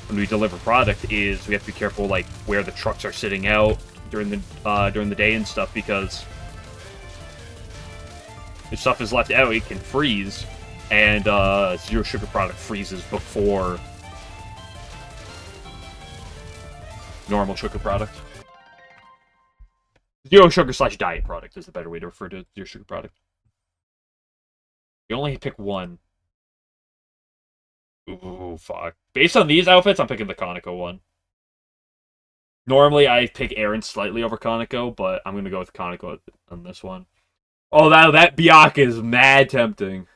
When we deliver product, is we have to be careful, like, where the trucks are sitting out during the day and stuff, because if stuff is left out, it can freeze, and zero sugar product freezes before normal sugar product. Zero sugar / diet product is the better way to refer to zero sugar product. You only pick one. Ooh, fuck. Based on these outfits, I'm picking the Conoco one. Normally, I pick Aaron slightly over Conoco, but I'm going to go with Conoco on this one. Oh, that Biak is mad tempting.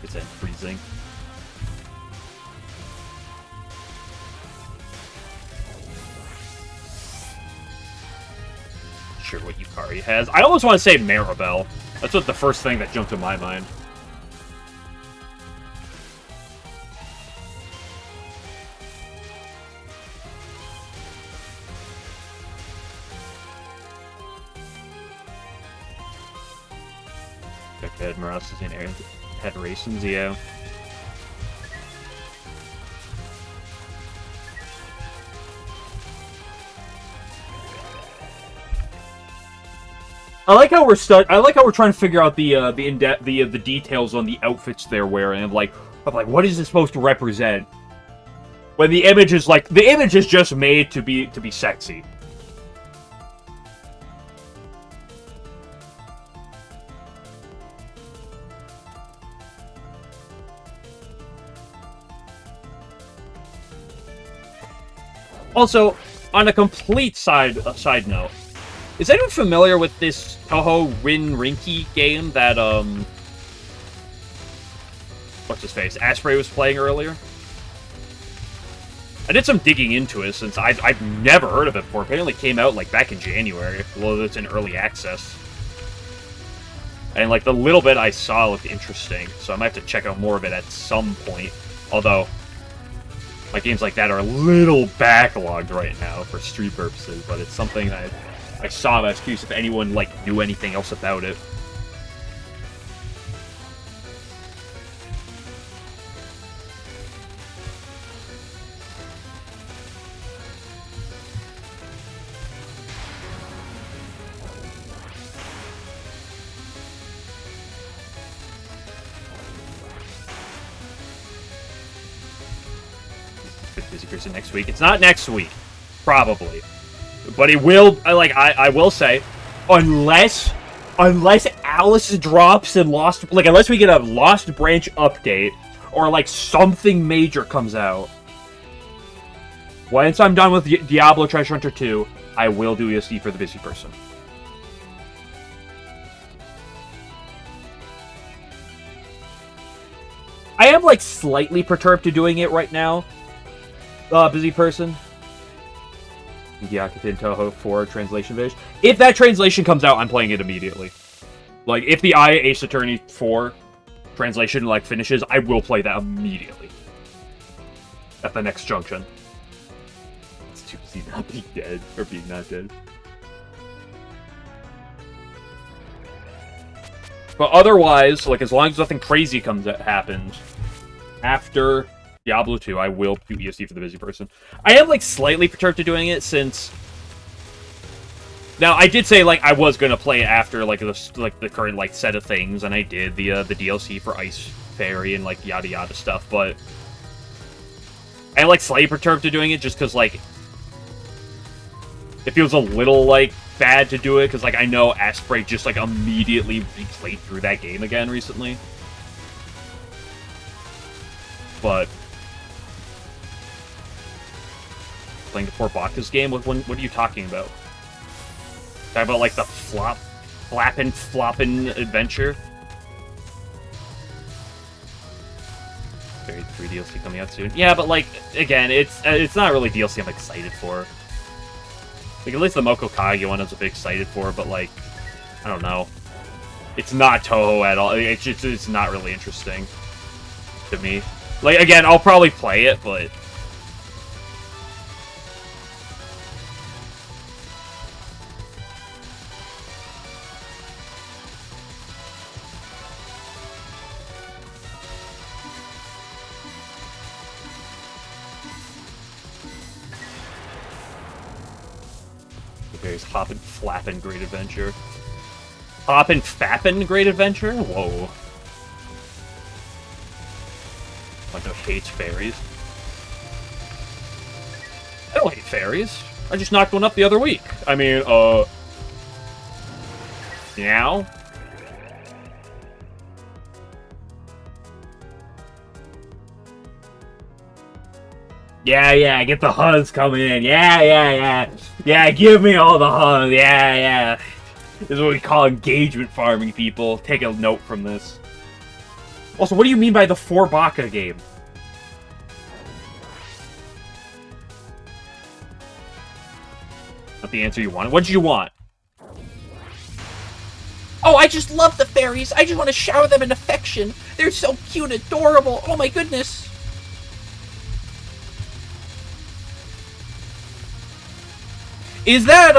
It's freezing. Sure what Yukari has. I almost want to say Maribel. That's what the first thing that jumped to my mind. Jughead, Marasas, and Aaron had Racing, yeah. I like how we're trying to figure out the details on the outfits they're wearing, of like what is this supposed to represent? When the image is just made to be sexy. Also, on a complete side note, is anyone familiar with this Touhou Rinki game that, what's his face, Asprey was playing earlier? I did some digging into it since I've never heard of it before. Apparently it came out, like, back in January, although it's in early access. And, like, the little bit I saw looked interesting, so I might have to check out more of it at some point. Although, my games like that are a little backlogged right now for stream purposes, but it's something that I saw, and I was curious if anyone, like, knew anything else about it. Busy person next week. It's not next week, probably. But it will, I will say, unless Alice drops and Lost, like, unless we get a Lost Branch update, or, like, something major comes out, once I'm done with Diablo Treasure Hunter 2, I will do ESD for the busy person. I am, like, slightly perturbed to doing it right now, busy person. Yakuza Touhou 4 translation video. If that translation comes out, I'm playing it immediately. Like, if the Ace Attorney 4 translation, like, finishes, I will play that immediately. At the next junction. It's too busy not being dead, or being not dead. But otherwise, like, as long as nothing crazy happens, after Diablo 2, I will do ESD for the busy person. I am, like, slightly perturbed to doing it, since... Now, I did say, like, I was gonna play it after, like, the current, like, set of things, and I did the DLC for Ice Fairy and, like, yada yada stuff, but... I am, like, slightly perturbed to doing it, just because, like... It feels a little, like, bad to do it, because, like, I know Asprey just, like, immediately replayed through that game again recently. But... Playing the poor Baka's game? What are you talking about? Talking about, like, the flappin' floppin' adventure? Very 3 DLC coming out soon. Yeah, but, like, again, it's not really DLC I'm excited for. Like, at least the Moko Kage one I was a bit excited for, but, like, I don't know. It's not Touhou at all. It's not really interesting to me. Like, again, I'll probably play it, but... There's Hoppin' Flappin' Great Adventure. Hoppin' Fappin' Great Adventure? Whoa. Bunch of hates fairies. I don't hate fairies. I just knocked one up the other week. I mean, meow? Yeah, get the huns coming in. Yeah. Yeah, give me all the huns. Yeah. This is what we call engagement farming, people. Take a note from this. Also, what do you mean by the 4 Baka game? Not the answer you wanted. What did you want? Oh, I just love the fairies. I just want to shower them in affection. They're so cute and adorable. Oh my goodness. Is that,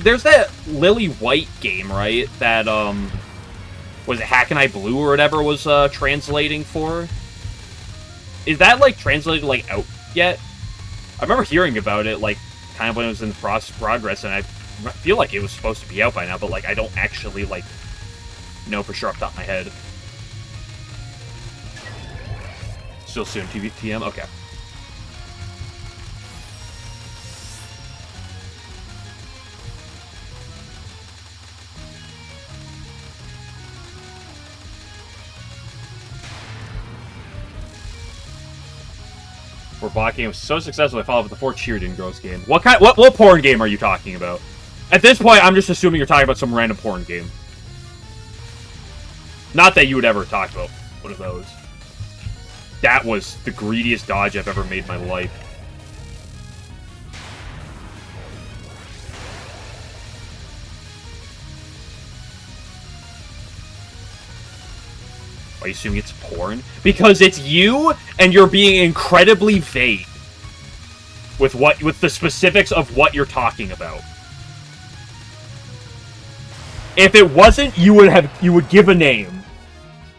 there's that Lily White game, right? That, Was it Hackney Blue or whatever was translating for? Is that, like, translated, like, out yet? I remember hearing about it, like, kind of when it was in progress, and I feel like it was supposed to be out by now, but, like, I don't actually, like, know for sure off the top of my head. Still soon, TM? Okay. For bot game was so successful, I followed with the 4 cheerleading girls game. What porn game are you talking about? At this point, I'm just assuming you're talking about some random porn game. Not that you would ever talk about one of those. That was the greediest dodge I've ever made in my life. Why are you assuming it's porn? Because it's you, and you're being incredibly vague with the specifics of what you're talking about. If it wasn't, you would give a name.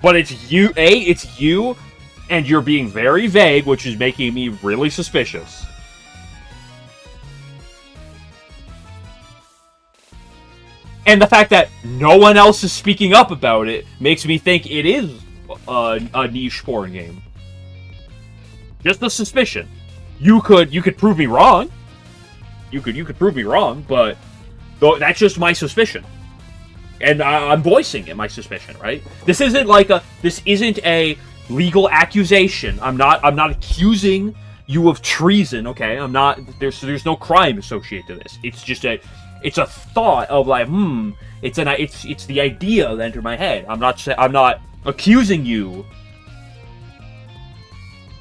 But it's you, it's you, and you're being very vague, which is making me really suspicious. And the fact that no one else is speaking up about it makes me think it is a niche porn game. Just a suspicion. You could prove me wrong. You could prove me wrong, but that's just my suspicion. And I'm voicing it, my suspicion, right? This isn't a legal accusation. I'm not accusing you of treason, okay? I'm not. There's no crime associated to this. It's just it's a thought of like, it's the idea that entered my head. I'm not accusing you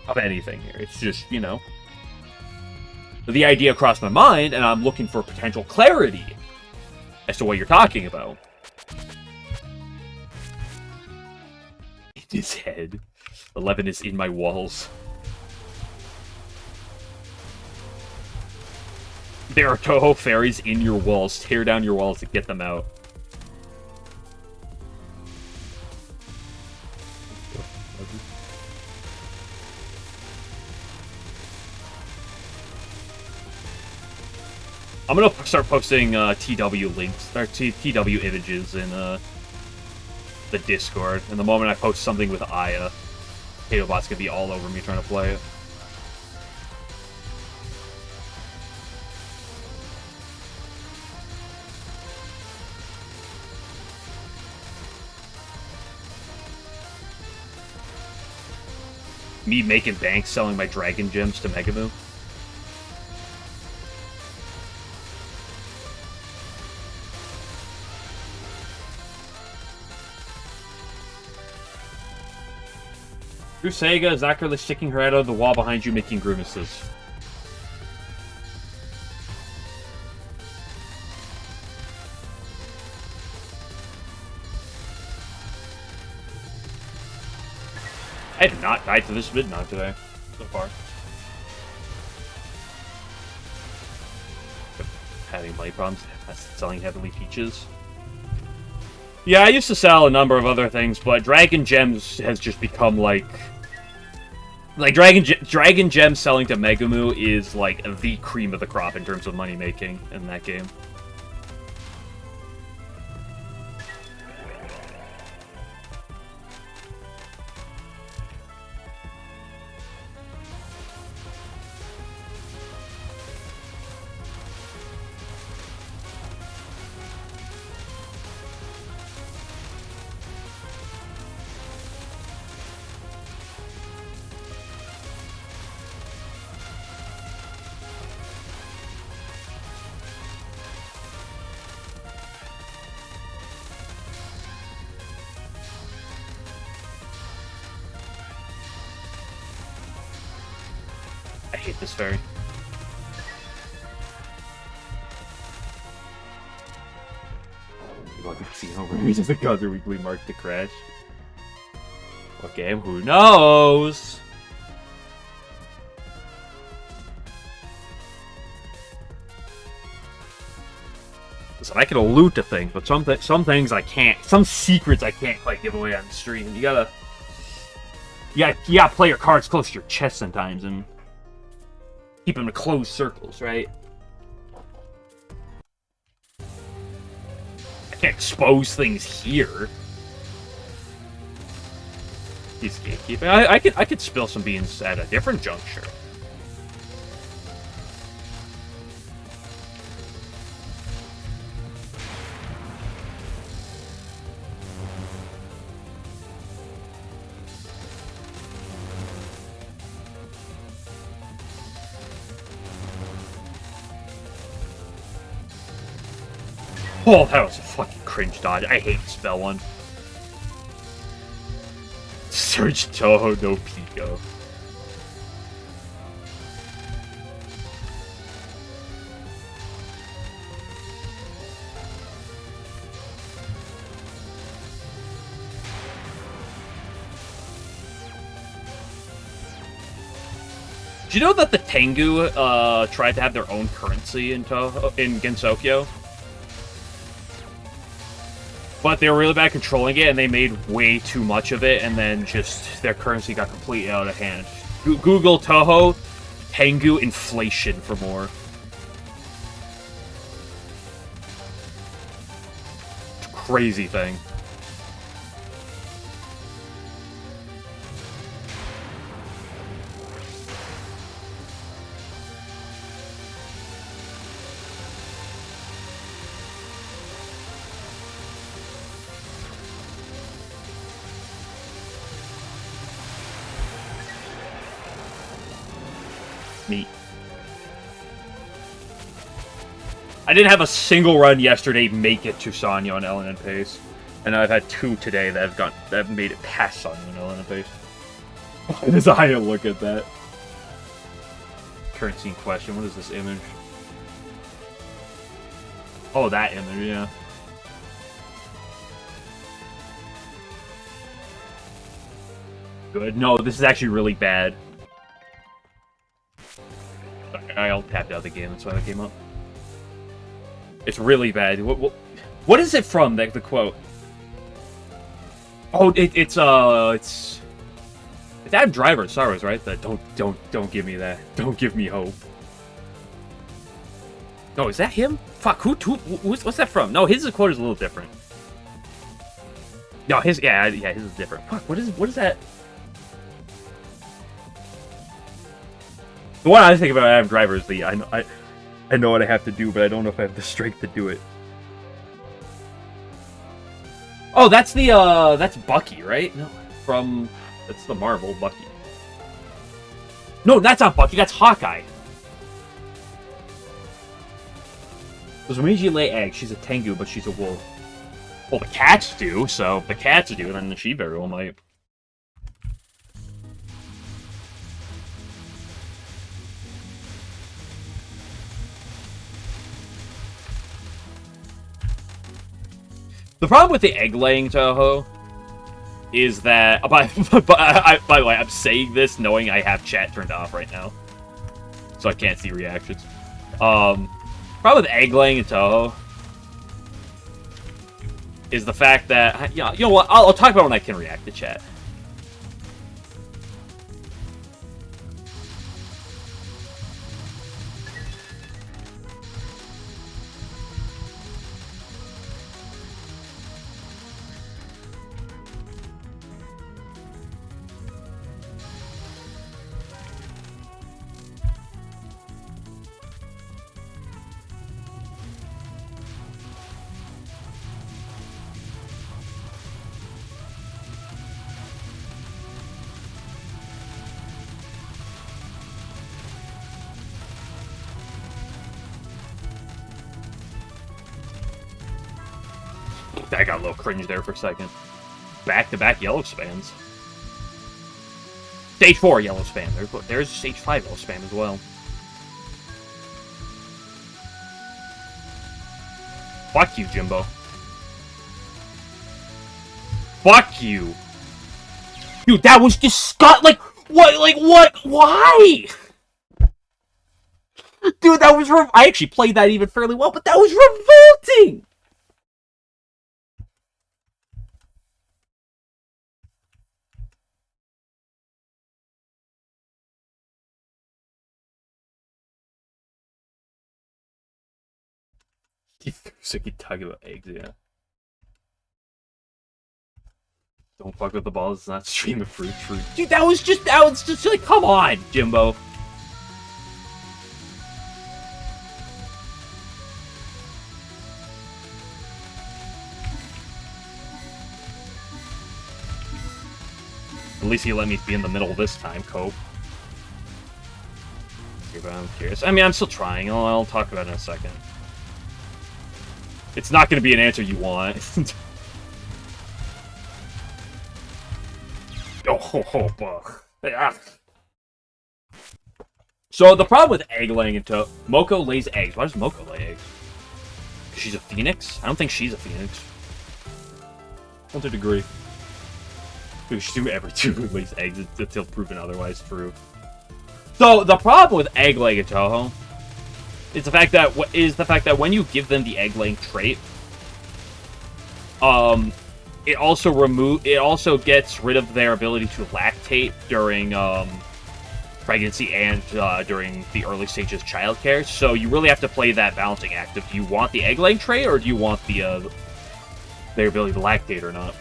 of anything here. It's just, you know, the idea crossed my mind, and I'm looking for potential clarity as to what you're talking about. In his head. 11 is in my walls. There are Touhou fairies in your walls. Tear down your walls to get them out. I'm gonna start posting TW links, or TW images in the Discord. And the moment I post something with Aya, Hatobot's gonna be all over me trying to play it. Me making bank selling my dragon gems to Megamoo. Sega is accurately sticking her head out of the wall behind you, making grimaces. I have not died to this midnight today, so far. Having money problems, selling Heavenly Peaches. Yeah, I used to sell a number of other things, but Dragon Gems has just become like Dragon Gems selling to Megamoo is like the cream of the crop in terms of money making in that game. I hate this fairy. Welcome to see how reviews of the Gunther Weekly mark to crash. What game? Who knows? listen, I can allude to things, but some things I can't. Some secrets I can't quite give away on the stream. You gotta play your cards close to your chest sometimes and keep them in closed circles, right? I can't expose things here. He's gatekeeping. I could spill some beans at a different juncture. Oh, that was a fucking cringe dodge. I hate the spell one. Search Touhou no Pico. Do you know that the Tengu tried to have their own currency in Gensokyo? But they were really bad at controlling it, and they made way too much of it, and then just their currency got completely out of hand. Google Touhou Tengu inflation for more. It's a crazy thing. Neat. I didn't have a single run yesterday make it to Sanyo on LNN pace, and I've had 2 today that have made it past Sanyo on LNN pace. Why does I look at that? Currency in question. What is this image? Oh, that image, yeah. Good. No, this is actually really bad. I'll tap out the game, that's why that came up. It's really bad. What is it from, the quote? Oh, it's Adam Driver in Star Wars, right? The don't give me that. Don't give me hope. No, is that him? Fuck, what's that from? No, his quote is a little different. No, his is different. Fuck, what is that? The one I think about Adam Driver is the I know what I have to do, but I don't know if I have the strength to do it. Oh, that's that's Bucky, right? No, that's the Marvel Bucky. No, that's not Bucky. That's Hawkeye. Because when you lay eggs, she's a Tengu, but she's a wolf. Well, the cats do, so if the cats do, then she very well might. The problem with the egg-laying Touhou is that... by the way, I'm saying this knowing I have chat turned off right now. So I can't see reactions. Problem with egg-laying in Touhou is the fact that... You know what? I'll talk about when I can react to chat. I got a little cringe there for a second. Back-to-back yellow spams. Stage 4 yellow spam. There's Stage 5 yellow spam as well. Fuck you, Jimbo. Fuck you. Dude, that was disgusting. Like, what? Like, what? Why? Dude, that was... I actually played that even fairly well, but that was revolting! So you talking about eggs, yeah. Don't fuck with the balls, it's not stream of fruit. Dude, that was just like, come on, Jimbo. At least he let me be in the middle this time, Cope. But I'm curious. I mean, I'm still trying. I'll talk about it in a second. It's not going to be an answer you want. So the problem with egg laying into Moko lays eggs. Why does Moko lay eggs? She's a phoenix? I don't think she's a phoenix. Not to a degree. Every two lays eggs until proven otherwise true. So the problem with egg laying in Touhou is the fact that when you give them the egg laying trait, it also gets rid of their ability to lactate during pregnancy and during the early stages of childcare. So you really have to play that balancing act of, do you want the egg laying trait or do you want their ability to lactate or not?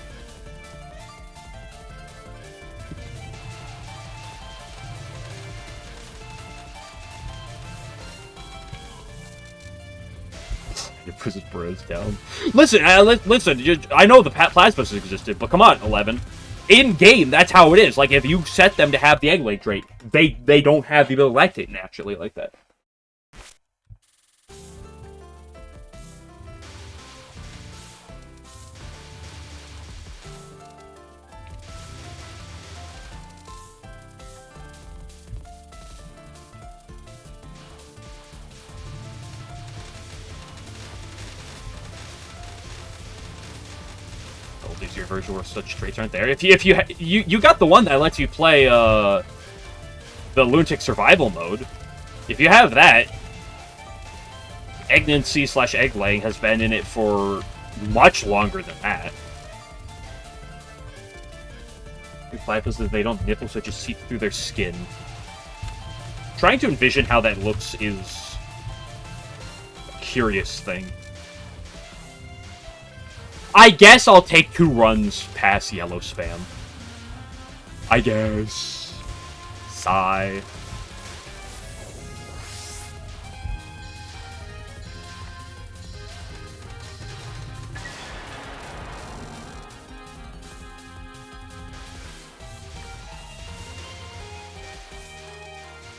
It puts his bros down. Listen, I know the plasmas existed, but come on, 11. In game, that's how it is. Like, if you set them to have the egg laying trait, they don't have the ability to lactate naturally like that. Easier version where such traits aren't there. If you got the one that lets you play the lunatic survival mode. If you have that, Egnancy/egg laying has been in it for much longer than that. Platypus, they don't nipple, so it just seep through their skin. Trying to envision how that looks is a curious thing. I guess I'll take 2 runs past yellow spam. I guess. Sigh.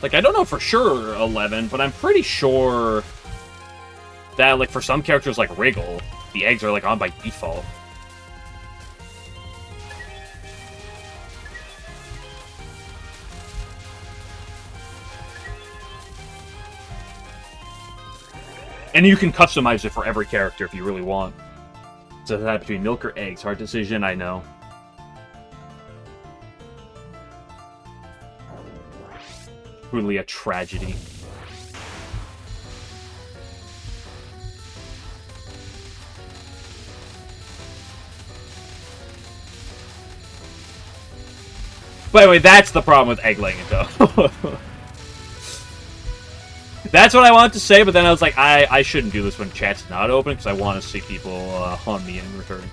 Like, I don't know for sure 11, but I'm pretty sure that, like, for some characters like Wriggle, the eggs are, like, on by default. And you can customize it for every character if you really want. So that between milk or eggs, hard decision, I know. Truly a tragedy. By the way, that's the problem with egg laying, though. That's what I wanted to say, but then I was like, I shouldn't do this when chat's not open, because I want to see people on me in return.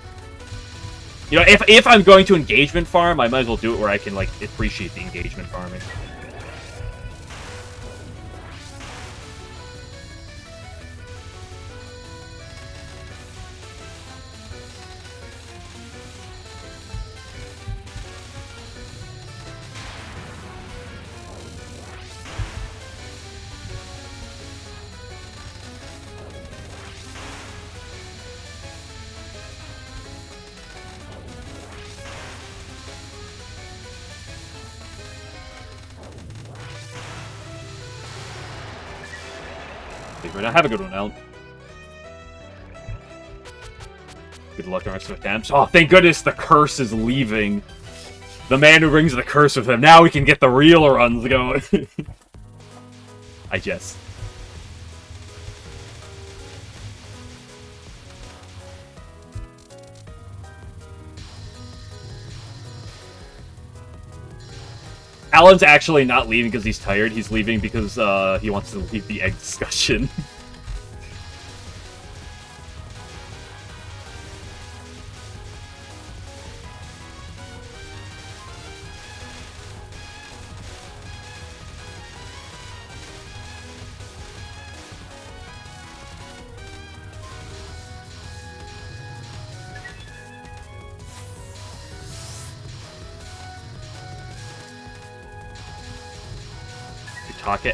You know, if I'm going to engagement farm, I might as well do it where I can, like, appreciate the engagement farming. Have a good one, Al. Good luck on the rest of attempts. Oh, thank goodness the curse is leaving. The man who brings the curse with him. Now we can get the real runs going. I jest. Alan's actually not leaving because he's tired. He's leaving because he wants to leave the egg discussion.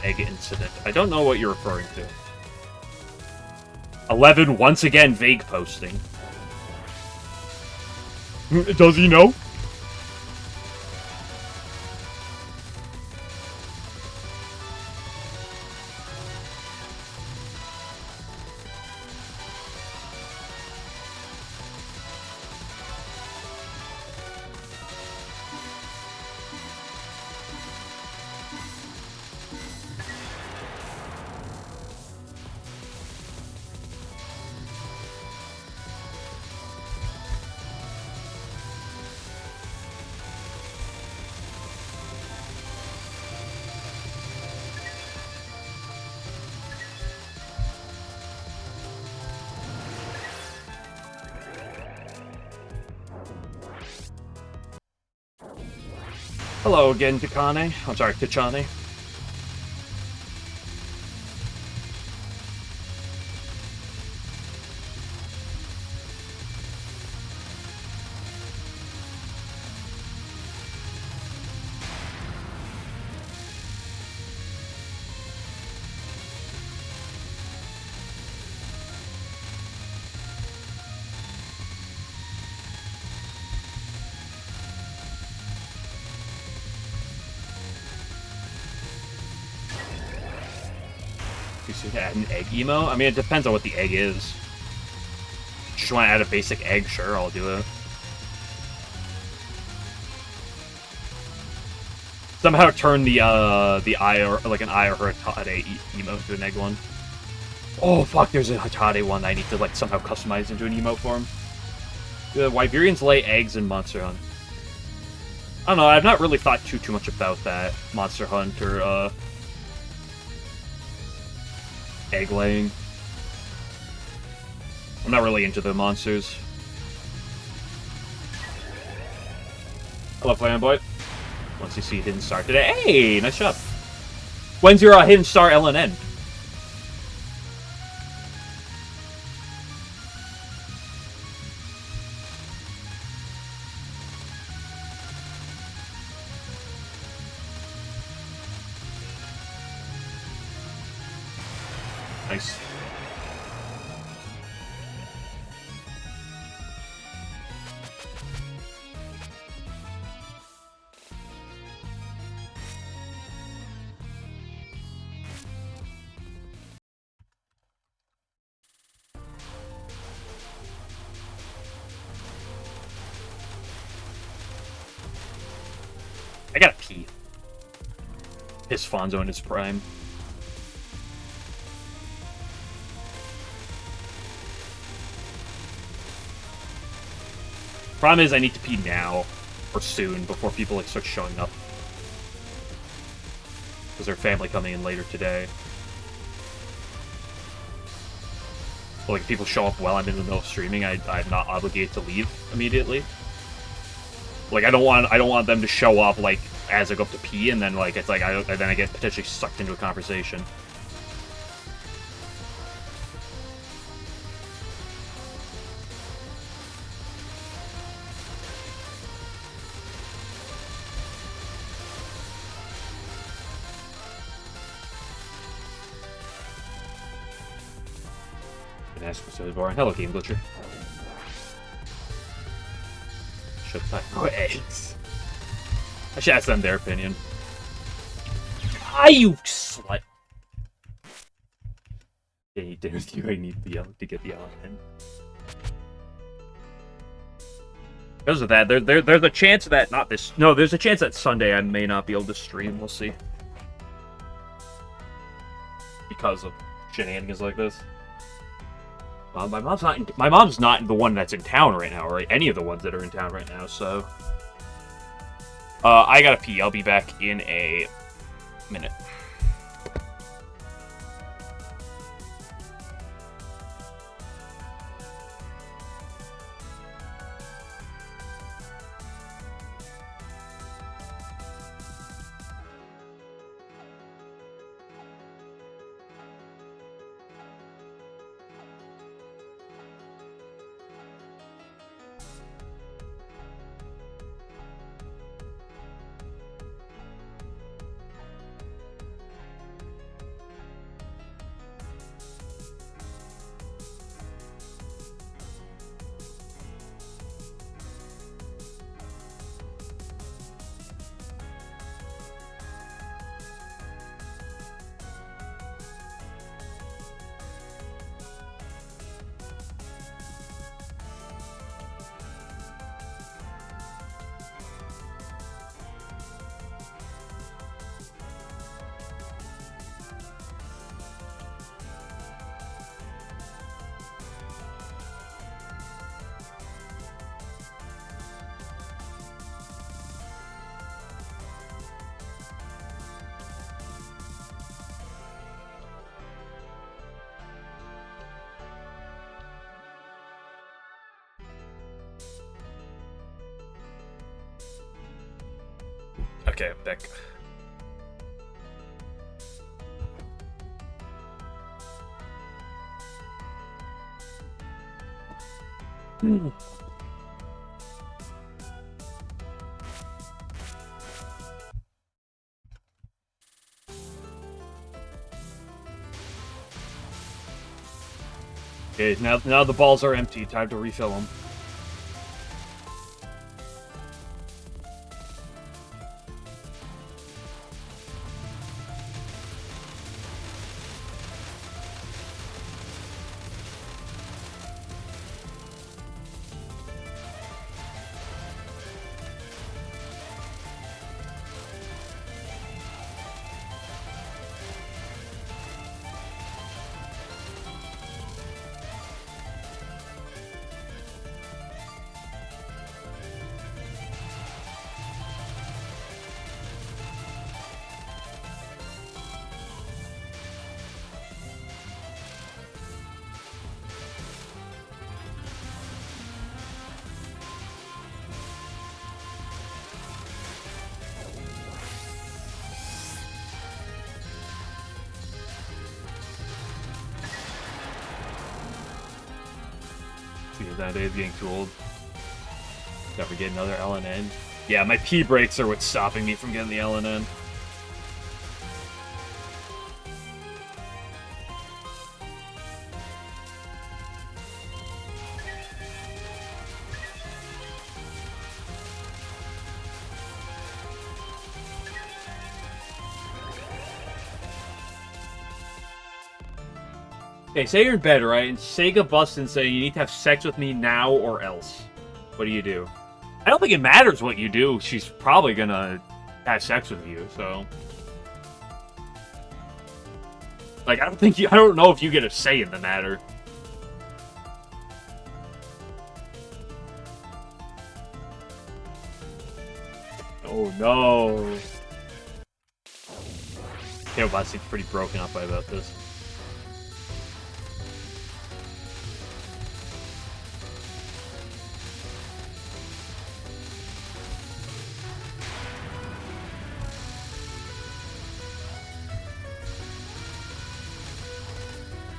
Egg incident. I don't know what you're referring to. 11, once again, vague posting. Does he know? Hello again, Takane. I'm sorry, Tachane. Add an egg emo? I mean, it depends on what the egg is. Just want to add a basic egg? Sure, I'll do it. Somehow turn the eye or like an eye or a Hatade emo into an egg one. Oh fuck, there's a Hatade one that I need to like somehow customize into an emote form. The Wiberians lay eggs in Monster Hunt. I don't know, I've not really thought too much about that Monster Hunt or egg laying. I'm not really into the monsters. Hello, Flamboy. Once you see Hidden Star today. Hey, nice job. When's your Hidden Star LNN? Nice. I gotta pee. Piss Fonzo in his prime. Problem is, I need to pee now, or soon, before people like start showing up. Because their family coming in later today. But, like, if people show up while I'm in the middle of streaming, I'm not obligated to leave immediately. Like, I don't want them to show up, like, as I go up to pee, and then, like, it's like, then I get potentially sucked into a conversation. So boring. Hello, Game Glitcher. Should have eggs. I should ask them their opinion. Ah, you slut! Yeah, you did with you. I need the to get the LNN. Because of that, there's a chance that not this. No, there's a chance that Sunday I may not be able to stream. We'll see. Because of shenanigans like this. My mom's not the one that's in town right now, or any of the ones that are in town right now, so... I gotta pee. I'll be back in a minute. Okay, I'm back. Okay, now the balls are empty. Time to refill them. That day is getting too old. Never get another LNN. Yeah, my P breaks are what's stopping me from getting the LNN. Okay, say you're in bed, right? And Sega busts and say you need to have sex with me now or else. What do? I don't think it matters what you do. She's probably gonna have sex with you, so. Like, I don't know if you get a say in the matter. Oh no. Tailbot seems pretty broken up about this.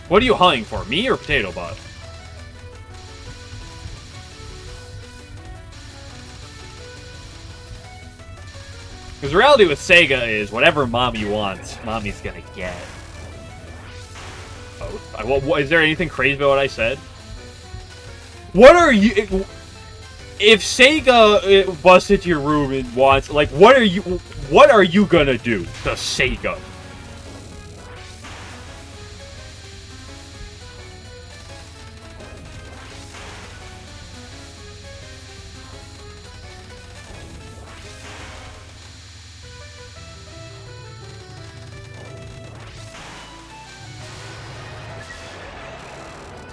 What are you hunting for, me or Potato Bot? Because the reality with Sega is whatever mommy wants, mommy's gonna get. Oh, is there anything crazy about what I said? What are you... If Sega busts into your room and wants... Like, what are you gonna do to Sega?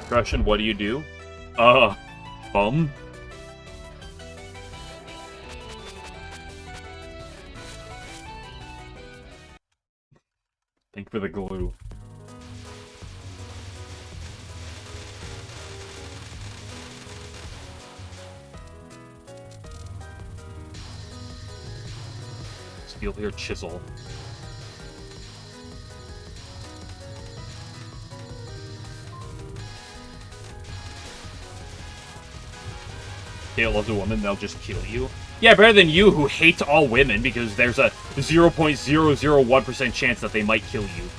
Russian, what do you do? Thank you for the glue. Steel here, chisel. Gale loves a woman, they'll just kill you. Yeah, better than you, who hates all women because there's a 0.001% chance that they might kill you.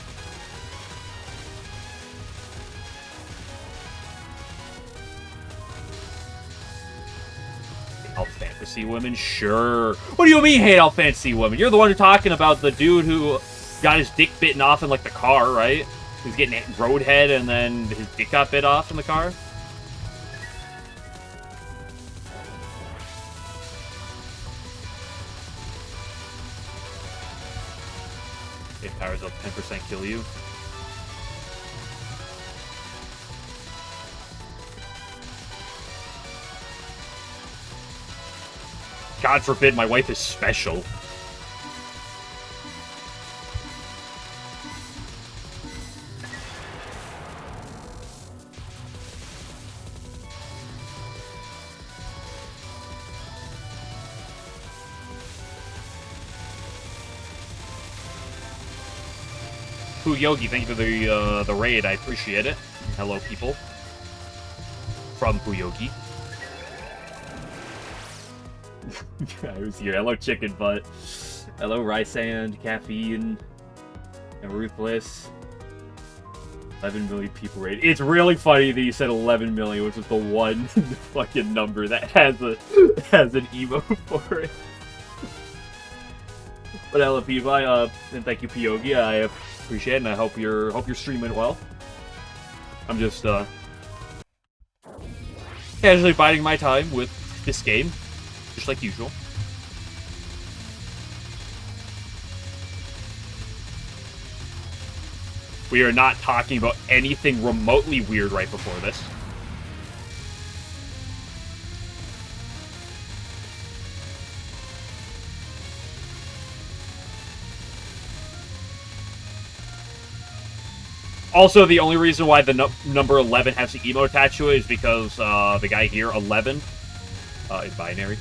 Hate all fantasy women? Sure. What do you mean, hate all fantasy women? You're the one who's talking about the dude who got his dick bitten off in, like, the car, right? He was getting roadhead and then his dick got bit off in the car. If powers up 10% kill you. God forbid my wife is special. Poo Yogi, thank you for the raid. I appreciate it. Hello, people. From Poo Yogi. I was here. Hello, Chicken Butt. Hello, Rice and Caffeine. And Ruthless. 11 million people raid. It's really funny that you said 11 million, which is the one fucking number that has an emote for it. But hello, people. And thank you, Pyogi. I appreciate it, and I hope you're streaming well. I'm just casually biding my time with this game, just like usual. We are not talking about anything remotely weird right before this. Also, the only reason why the number 11 has the emo attached to it is because the guy here, 11, is binary,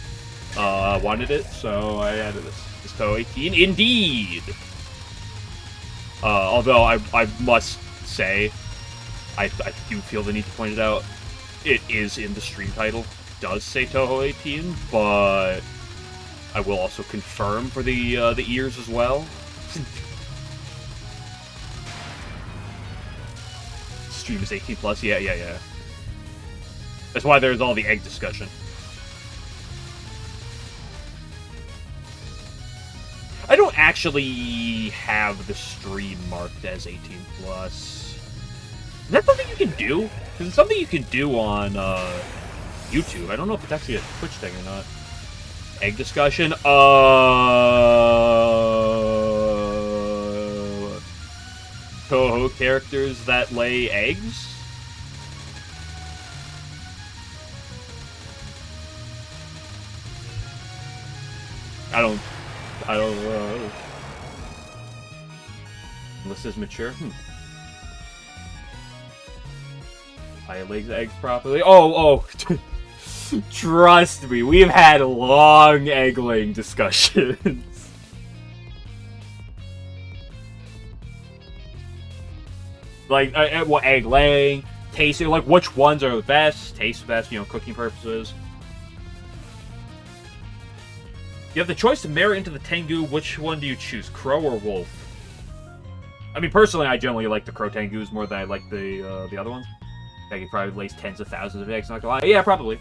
wanted it, so I added this. It's Touhou 18. Indeed! Although I must say, I do feel the need to point it out, it is in the stream title. It does say Touhou 18, but I will also confirm for the ears as well. Stream is 18 plus. Yeah. That's why there's all the egg discussion. I don't actually have the stream marked as 18 plus. Is that something you can do? Because it's something you can do on YouTube. I don't know if it's actually a Twitch thing or not. Egg discussion. Touhou characters that lay eggs? I don't unless it's mature. I lays eggs properly. Oh. Trust me, we've had long egg-laying discussions. Like, what, egg laying, tasting, like, which ones are the best, taste best, you know, cooking purposes. You have the choice to marry into the Tengu, which one do you choose, crow or wolf? I mean, personally, I generally like the crow Tengus more than I like the other ones. I think it probably lays tens of thousands of eggs, not gonna lie. Yeah, probably.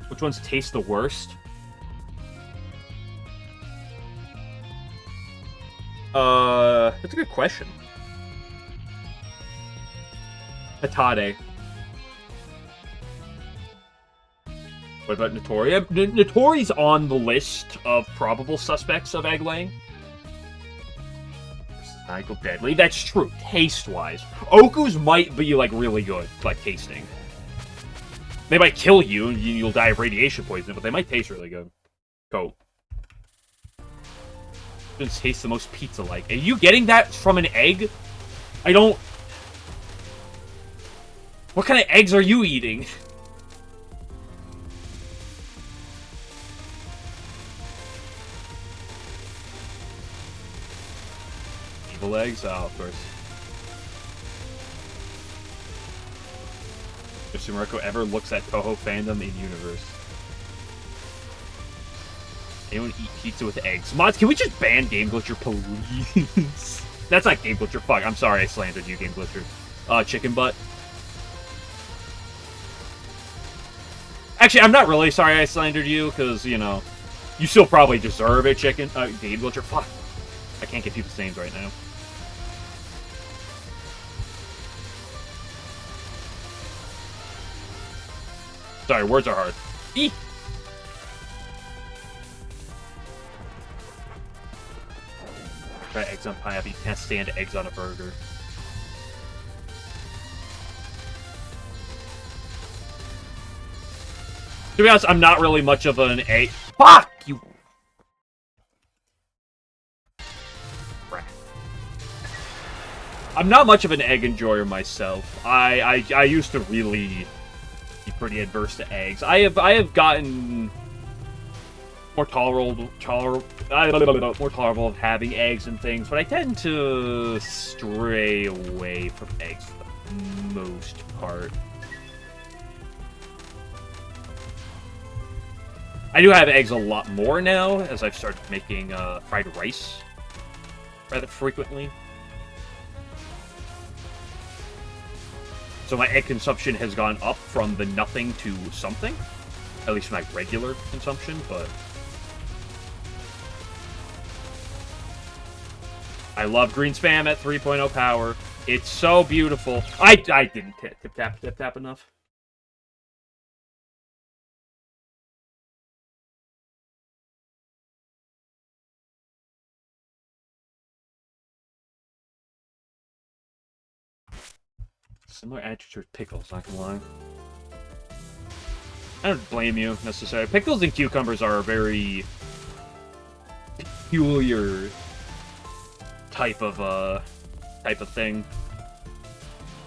Which ones taste the worst? That's a good question. Hatade. What about Notori? Notori's on the list of probable suspects of egg laying. Psycho deadly. That's true, taste-wise. Oku's might be, like, really good, like, tasting. They might kill you, and you'll die of radiation poisoning, but they might taste really good. Cool. Just tastes the most pizza-like. Are you getting that from an egg? I don't... What kind of eggs are you eating? Evil eggs? Oh, of course. If Sumerko ever looks at Touhou fandom in universe. Anyone eat pizza with eggs? Mods, can we just ban Game Glitcher, please? That's not Game Glitcher. Fuck, I'm sorry I slandered you, Game Glitcher. Chicken butt. Actually, I'm not really sorry I slandered you, because, you know, you still probably deserve it, Game Glitcher. Fuck. I can't get people's names right now. Sorry, words are hard. Eek! Try eggs on pineapple. You can't stand eggs on a burger. To be honest, I'm not really much of an egg. Fuck you! Crap. I'm not much of an egg enjoyer myself. I used to really be pretty adverse to eggs. I have gotten more tolerable of having eggs and things, but I tend to stray away from eggs for the most part. I do have eggs a lot more now, as I've started making fried rice rather frequently. So my egg consumption has gone up from the nothing to something. At least my regular consumption, but... I love green spam at 3.0 power. It's so beautiful. I didn't tip-tap enough. Similar attitude with pickles, not gonna lie. I don't blame you, necessarily. Pickles and cucumbers are a very peculiar type of thing.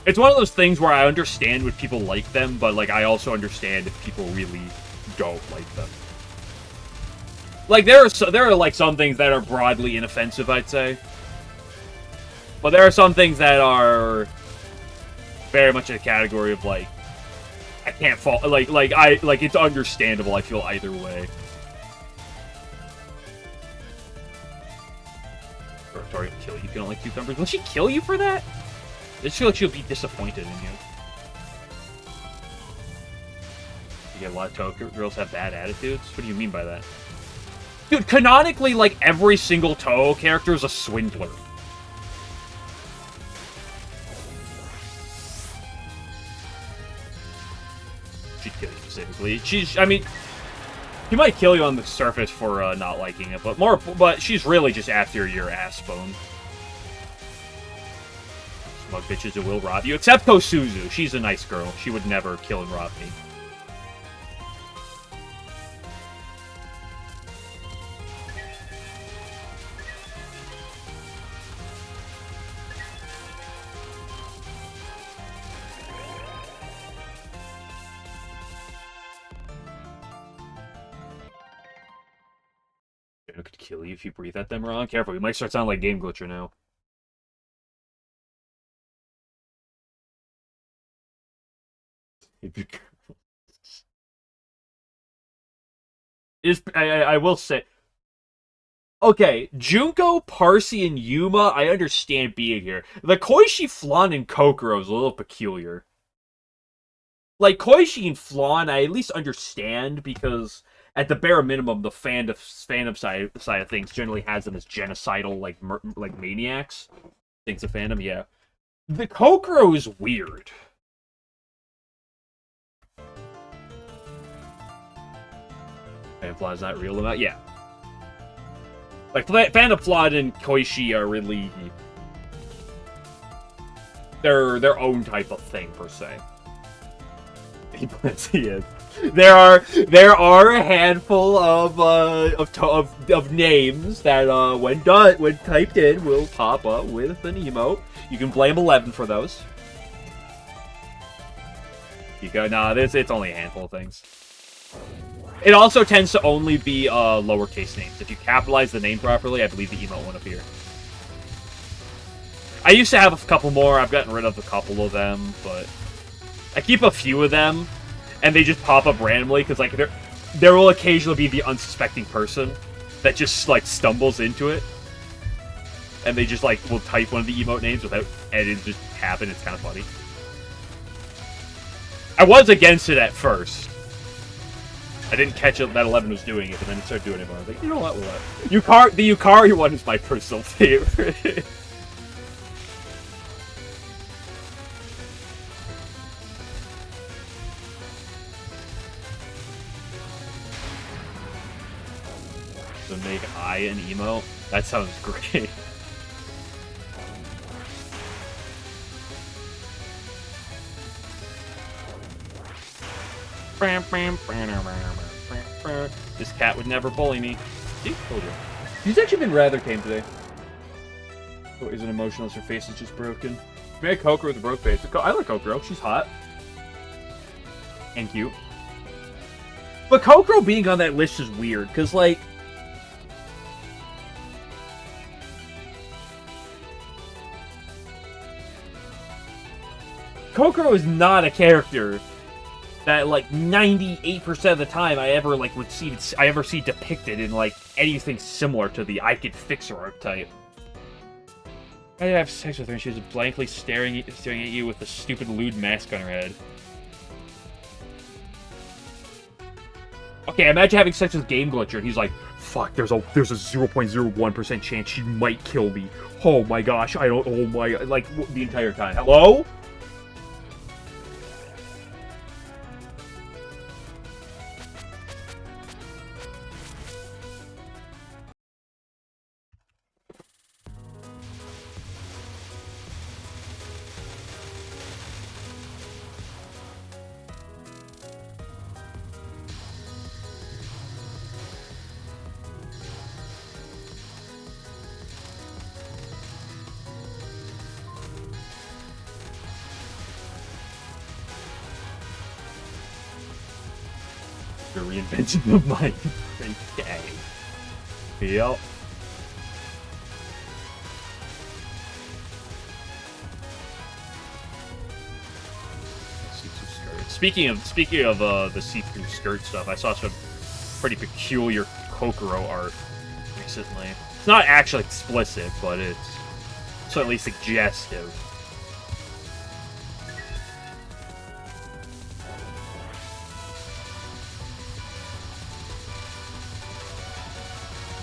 It's one of those things where I understand when people like them, but like I also understand if people really don't like them. Like there are like some things that are broadly inoffensive, I'd say. But there are some things that are very much in the category of like I can't fall like it's understandable. I feel either way. Victoria will kill you if you don't like cucumbers. Will she kill you for that? I just feel like she'll be disappointed in you. You get a lot of Touhou girls have bad attitudes? What do you mean by that? Dude, canonically, like, every single Touhou character is a swindler. She'd kill you specifically. I mean, she might kill you on the surface for not liking it, but she's really just after your ass bone. Smug bitches who will rob you, except Kosuzu. She's a nice girl. She would never kill and rob me. I could kill you if you breathe at them wrong. Careful, you might start sounding like Game Glitcher now. I will say... Okay, Junko, Parsi, and Yuma, I understand being here. The Koichi, Flan, and Kokoro is a little peculiar. Like, Koichi and Flan, I at least understand, because at the bare minimum, the fandom side of things generally has them as genocidal, like maniacs. Things of fandom, yeah. The Kokoro is weird. Fanfly's not real about, yeah. Like, Phantom Flawed and Koichi are really... They're their own type of thing, per se. He is. there are a handful of names that when typed in will pop up with an emote. You can blame 11 for those. You go, nah, it's only a handful of things. It also tends to only be lowercase names. If you capitalize the name properly, I believe the emote won't appear. I used to have a couple more. I've gotten rid of a couple of them, but I keep a few of them, and they just pop up randomly because like there will occasionally be the unsuspecting person that just like stumbles into it, and they just like will type one of the emote names without, and it just happen. It's kind of funny. I was against it at first. I didn't catch it that 11 was doing it, and then it started doing it. I was like, you know what? The Yukari one is my personal favorite. To make I an emote? That sounds great. This cat would never bully me. See? Told you. She's actually been rather tame today. Oh, isn't emotional as her face is just broken. Made Kokoro with a broke face. I like Kokoro. She's hot. And cute. But Kokoro being on that list is weird, because, like... Kokoro is not a character that, like, 98% of the time I ever, like, see depicted in, like, anything similar to the I Could Fix Her archetype. I did have sex with her and she was blankly staring at you with a stupid lewd mask on her head. Okay, imagine having sex with Game Glitcher and he's like, fuck, there's a 0.01% chance she might kill me. Oh my gosh, oh my, like, the entire time. Hello? The reinvention of my day. Yep. Speaking of the see-through skirt stuff, I saw some pretty peculiar Kokoro art recently. It's not actually explicit, but it's certainly suggestive.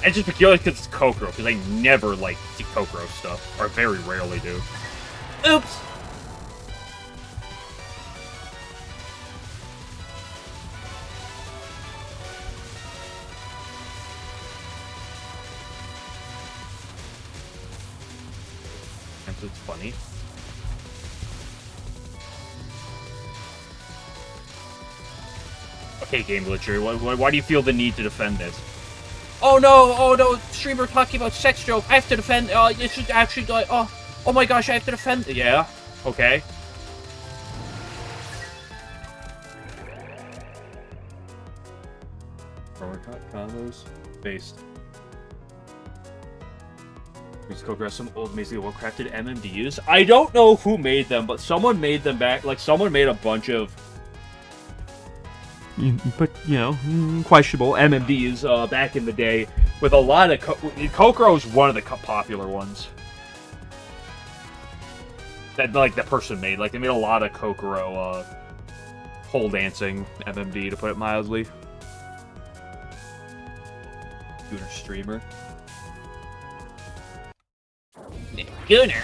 It's just peculiar because it's Kokoro, because I never, like, see Kokoro stuff. Or very rarely do. Oops! It's funny. Okay, Game Glitcher, why do you feel the need to defend this? Oh no, streamer talking about sex joke. I have to defend, it should actually, like, oh my gosh, I have to defend. Yeah, okay. Combos based. We just go some old, amazingly well-crafted MMDs. I don't know who made them, but someone made them back, like, someone made a bunch of, but, you know, questionable MMDs back in the day with a lot of... Kokoro is one of the popular ones that, like, the person made. Like, they made a lot of Kokoro pole dancing MMD, to put it mildly. Gooner streamer. Gooner?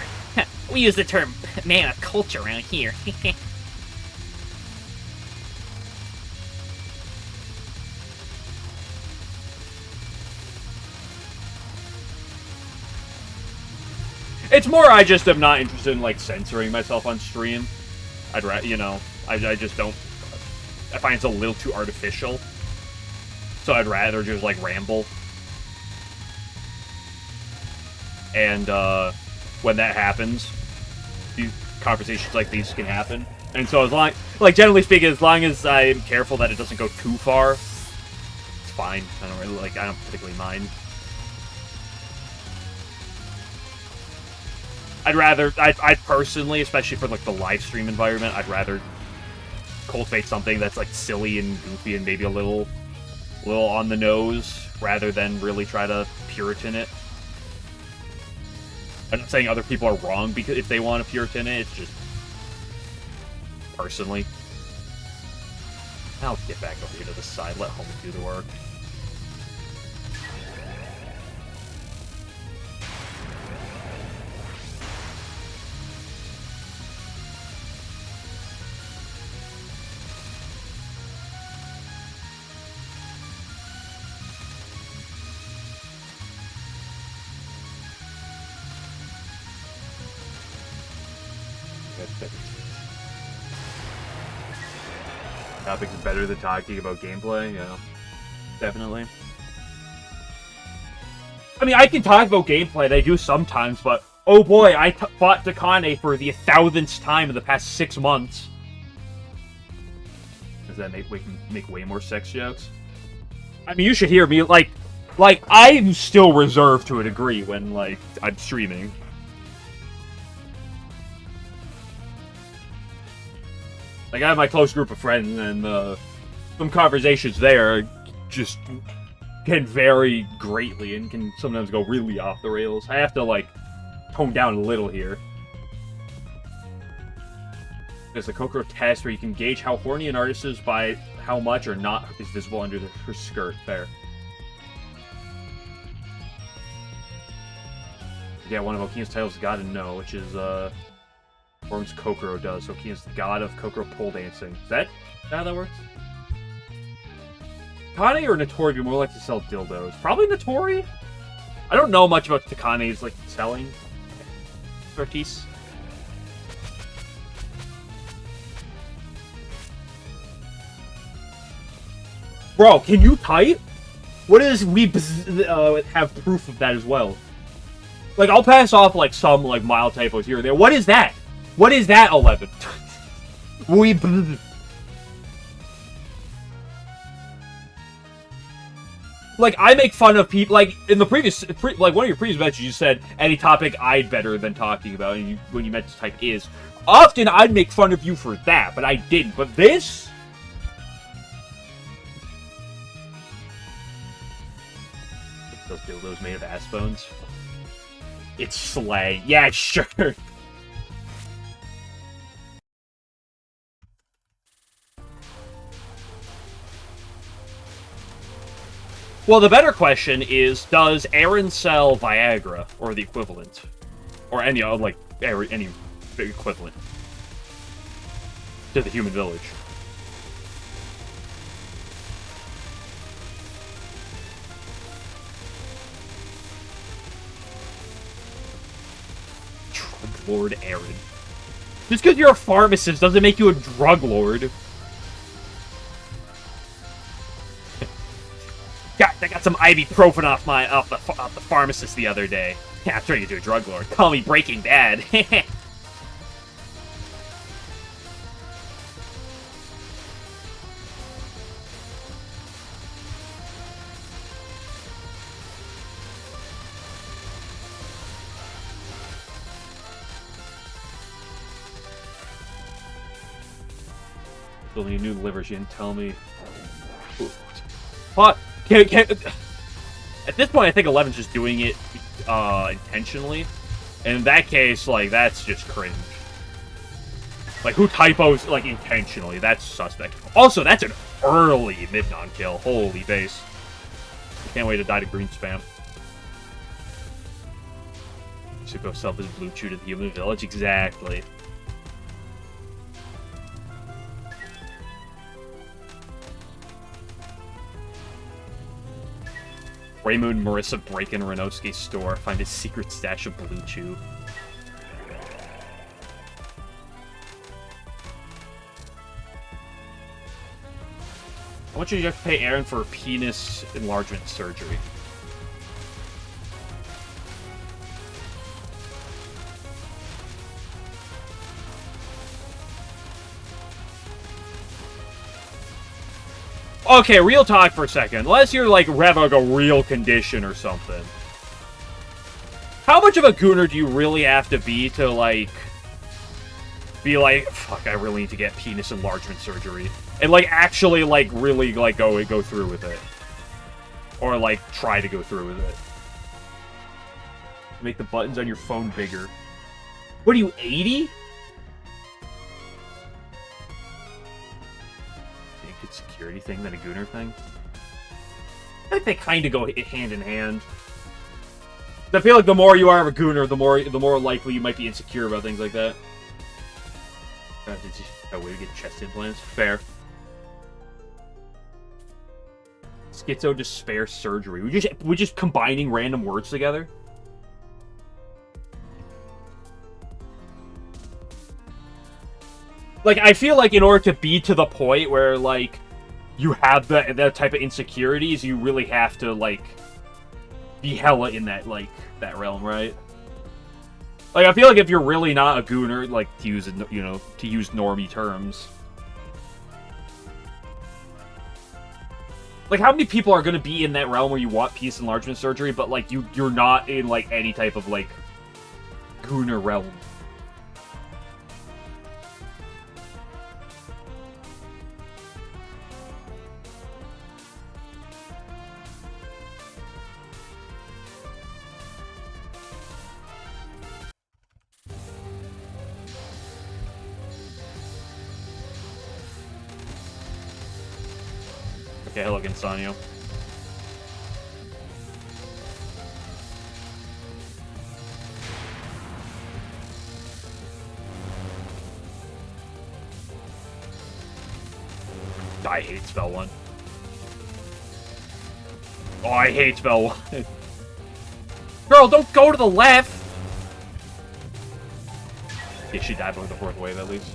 We use the term man of culture around here. It's more I just am not interested in, like, censoring myself on stream. I'd rather, you know, I just don't... I find it's a little too artificial. So I'd rather just, like, ramble. And, when that happens, these conversations like these can happen. And so as long, like, generally speaking, as long as I'm careful that it doesn't go too far, it's fine. I don't particularly mind. I'd personally, especially for, like, the live stream environment, I'd rather cultivate something that's, like, silly and goofy and maybe a little on the nose, rather than really try to Puritan it. I'm not saying other people are wrong because if they want to Puritan it, it's just personally. I'll get back over here to the side, let Homie do the work. Topics is better than talking about gameplay, yeah. Definitely. I mean, I can talk about gameplay, they do sometimes, but oh boy, I fought Takane for the 1,000th time in the past 6 months. Does that make way more sex jokes? I mean, you should hear me, like, I'm still reserved to a degree when, like, I'm streaming. Like, I have my close group of friends, and some conversations there just can vary greatly and can sometimes go really off the rails. I have to, like, tone down a little here. There's a Kokoro test where you can gauge how horny an artist is by how much or not is visible under her skirt. There. Yeah, one of Okina's titles is Gotta Know, which is, forms Kokoro does. So Okina's the god of Kokoro pole dancing. Is that how that works? Takane or Notori would more like to sell dildos? Probably Notori? I don't know much about Takane's, like, selling expertise. Bro, can you type? What is we have proof of that as well? Like, I'll pass off, like, some, like, mild typos here or there. What is that? What is that, 11? We... Like, I make fun of people, like, in the previous, like, one of your previous mentions, you said, any topic I'd better than talking about, and when you meant to type is. Often, I'd make fun of you for that, but I didn't. But this? Those dildos made of ass bones. It's slay. Yeah, sure. Well, the better question is, does Aaron sell Viagra, or the equivalent? Or any, like, any equivalent to the human village? Drug Lord Aaron. Just because you're a pharmacist doesn't make you a drug lord. I got some ibuprofen off the pharmacist the other day. Yeah, I'm turning into a drug lord. Call me Breaking Bad. Building a new liver, she didn't tell me. What? At this point, I think 11's just doing it intentionally. And in that case, like, that's just cringe. Like, who typos, like, intentionally? That's suspect. Also, that's an early mid-non kill. Holy base. Can't wait to die to green spam. Suko self is blue chew to the human village. Exactly. Raymoon and Marissa break in Renosuke's store, find his secret stash of Blue Chew. much did you have to pay Aaron for penis enlargement surgery? Okay, real talk for a second. Unless you're, like, having, like, a real condition or something. How much of a gooner do you really have to be to, like... be like, fuck, I really need to get penis enlargement surgery. And, like, actually, like, really, like, go through with it. Or, like, try to go through with it. Make the buttons on your phone bigger. What are you, 80? Security thing than a gooner thing? I think they kind of go hand in hand. I feel like the more you are of a gooner, the more likely you might be insecure about things like that. A way to get chest implants? Fair. Schizo despair surgery. We just combining random words together. Like, I feel like in order to be to the point where, like, you have that type of insecurities, you really have to, like, be hella in that, like, that realm, right? Like, I feel like if you're really not a gooner, like, to use, you know, to use normie terms. Like, how many people are going to be in that realm where you want penis enlargement surgery, but, like, you're not in, like, any type of, like, gooner realm? Okay, hello, Insanio. I hate spell 1. Oh, I hate spell 1. Girl, don't go to the left! Yeah, she died by the 4th wave, at least.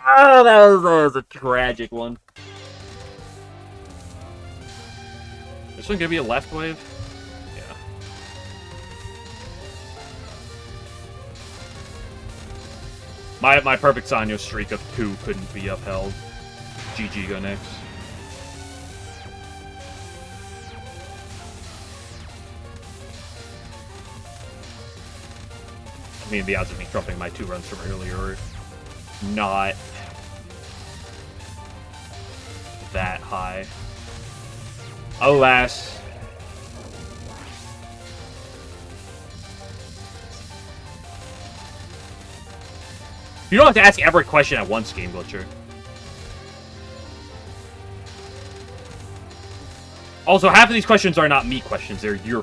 Ah, that was a tragic one. This one gonna be a left wave? Yeah. My perfect Sanyo streak of 2 couldn't be upheld. GG, go next. I mean, the odds of me trumping my 2 runs from earlier are not that high. Alas. You don't have to ask every question at once, Game Glitcher. Also, half of these questions are not me questions. They're you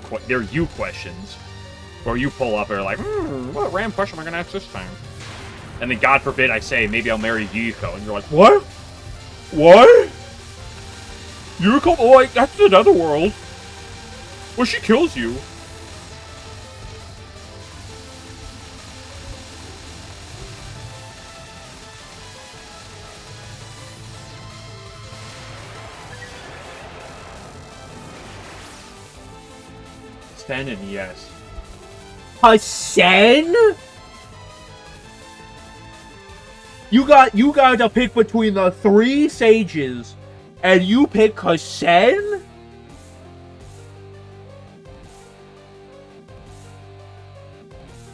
questions. Where you pull up and are like, what random question am I going to ask this time? And then, God forbid, I say, maybe I'll marry Yuko. And you're like, what? What? Yuko? Oh, like, that's the Netherworld. Well, she kills you. Sen and yes. Sen? You got to pick between the 3 sages, and you pick Sen?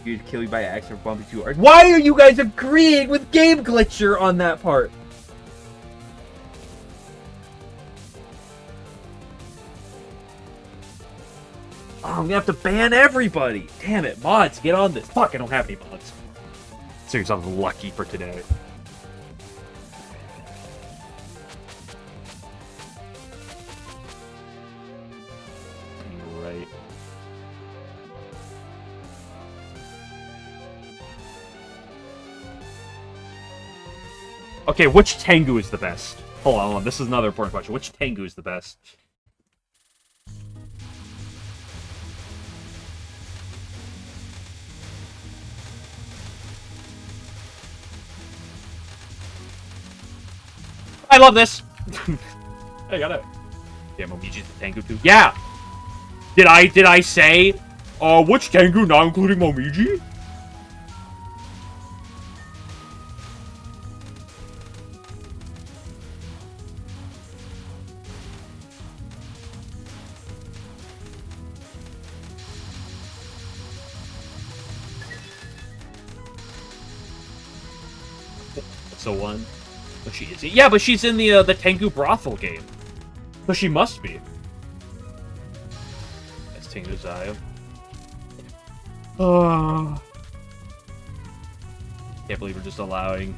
You'd kill you by accident or bump you too hard. Why are you guys agreeing with Game Glitcher on that part? Oh, I'm gonna have to ban everybody. Damn it, mods, get on this. Fuck, I don't have any mods. Seriously, I was lucky for today. Right. Okay, which Tengu is the best? Hold on, this is another important question. Which Tengu is the best? I love this. I got it. Damn, Momiji's the Tengu too. Yeah. Did I say, which Tengu not including Momiji? So one. But she is. Yeah, but she's in the Tengu brothel game. So she must be. That's Tengu Zaya. Can't believe we're just allowing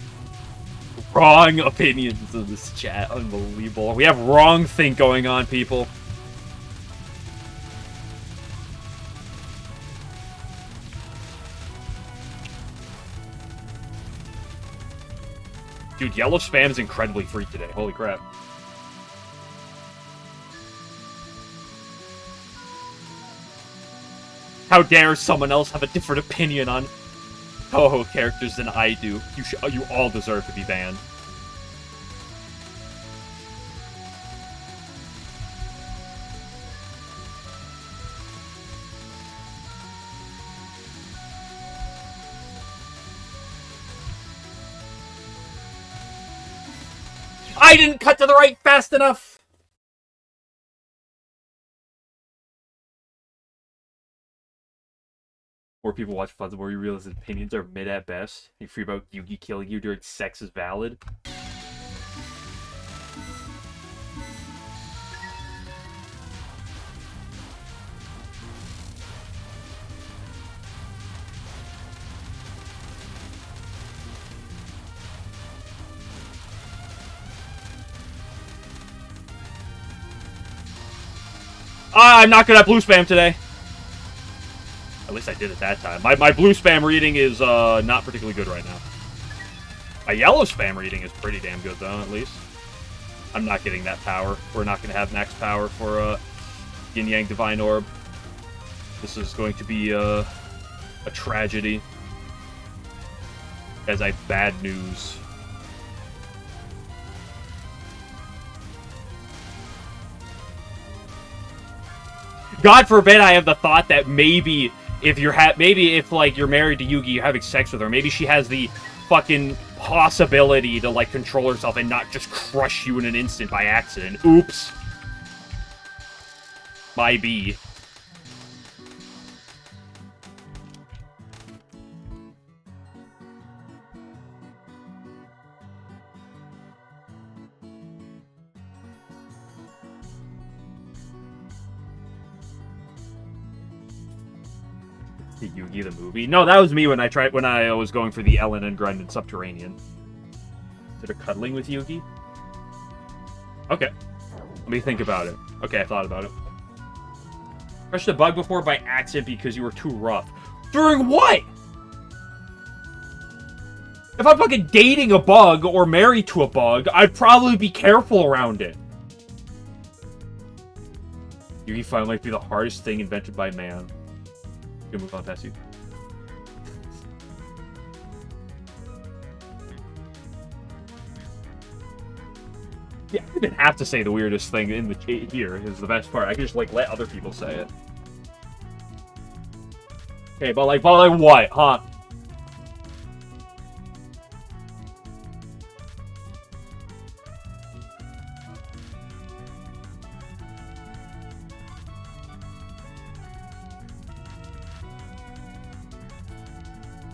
wrong opinions in this chat. Unbelievable. We have wrong think going on, people. Dude, yellow spam is incredibly free today. Holy crap. How dare someone else have a different opinion on Touhou characters than I do. You all deserve to be banned. I didn't cut to the right fast enough! More people watch Fuzz, the more you realize his opinions are mid at best. You free about Yugi killing you during sex is valid. I'm not good at blue spam today. At least I did it that time. My blue spam reading is not particularly good right now. My yellow spam reading is pretty damn good, though, at least. I'm not getting that power. We're not going to have max power for Yin Yang Divine Orb. This is going to be a tragedy. As I have bad news. God forbid I have the thought that maybe if you're like you're married to Yugi, you're having sex with her, maybe she has the fucking possibility to like control herself and not just crush you in an instant by accident. Oops. My B. Yugi the movie? No, that was me when I was going for the LNN grind in Subterranean. Is it a cuddling with Yugi? Okay. Let me think about it. Okay, I thought about it. Crushed a bug before by accident because you were too rough. During what? If I'm fucking dating a bug or married to a bug, I'd probably be careful around it. Yugi fight might be the hardest thing invented by man. Gonna move on past you. Yeah, I didn't have to say the weirdest thing in the chat here is the best part. I can just like let other people say it. Okay, but like what, huh?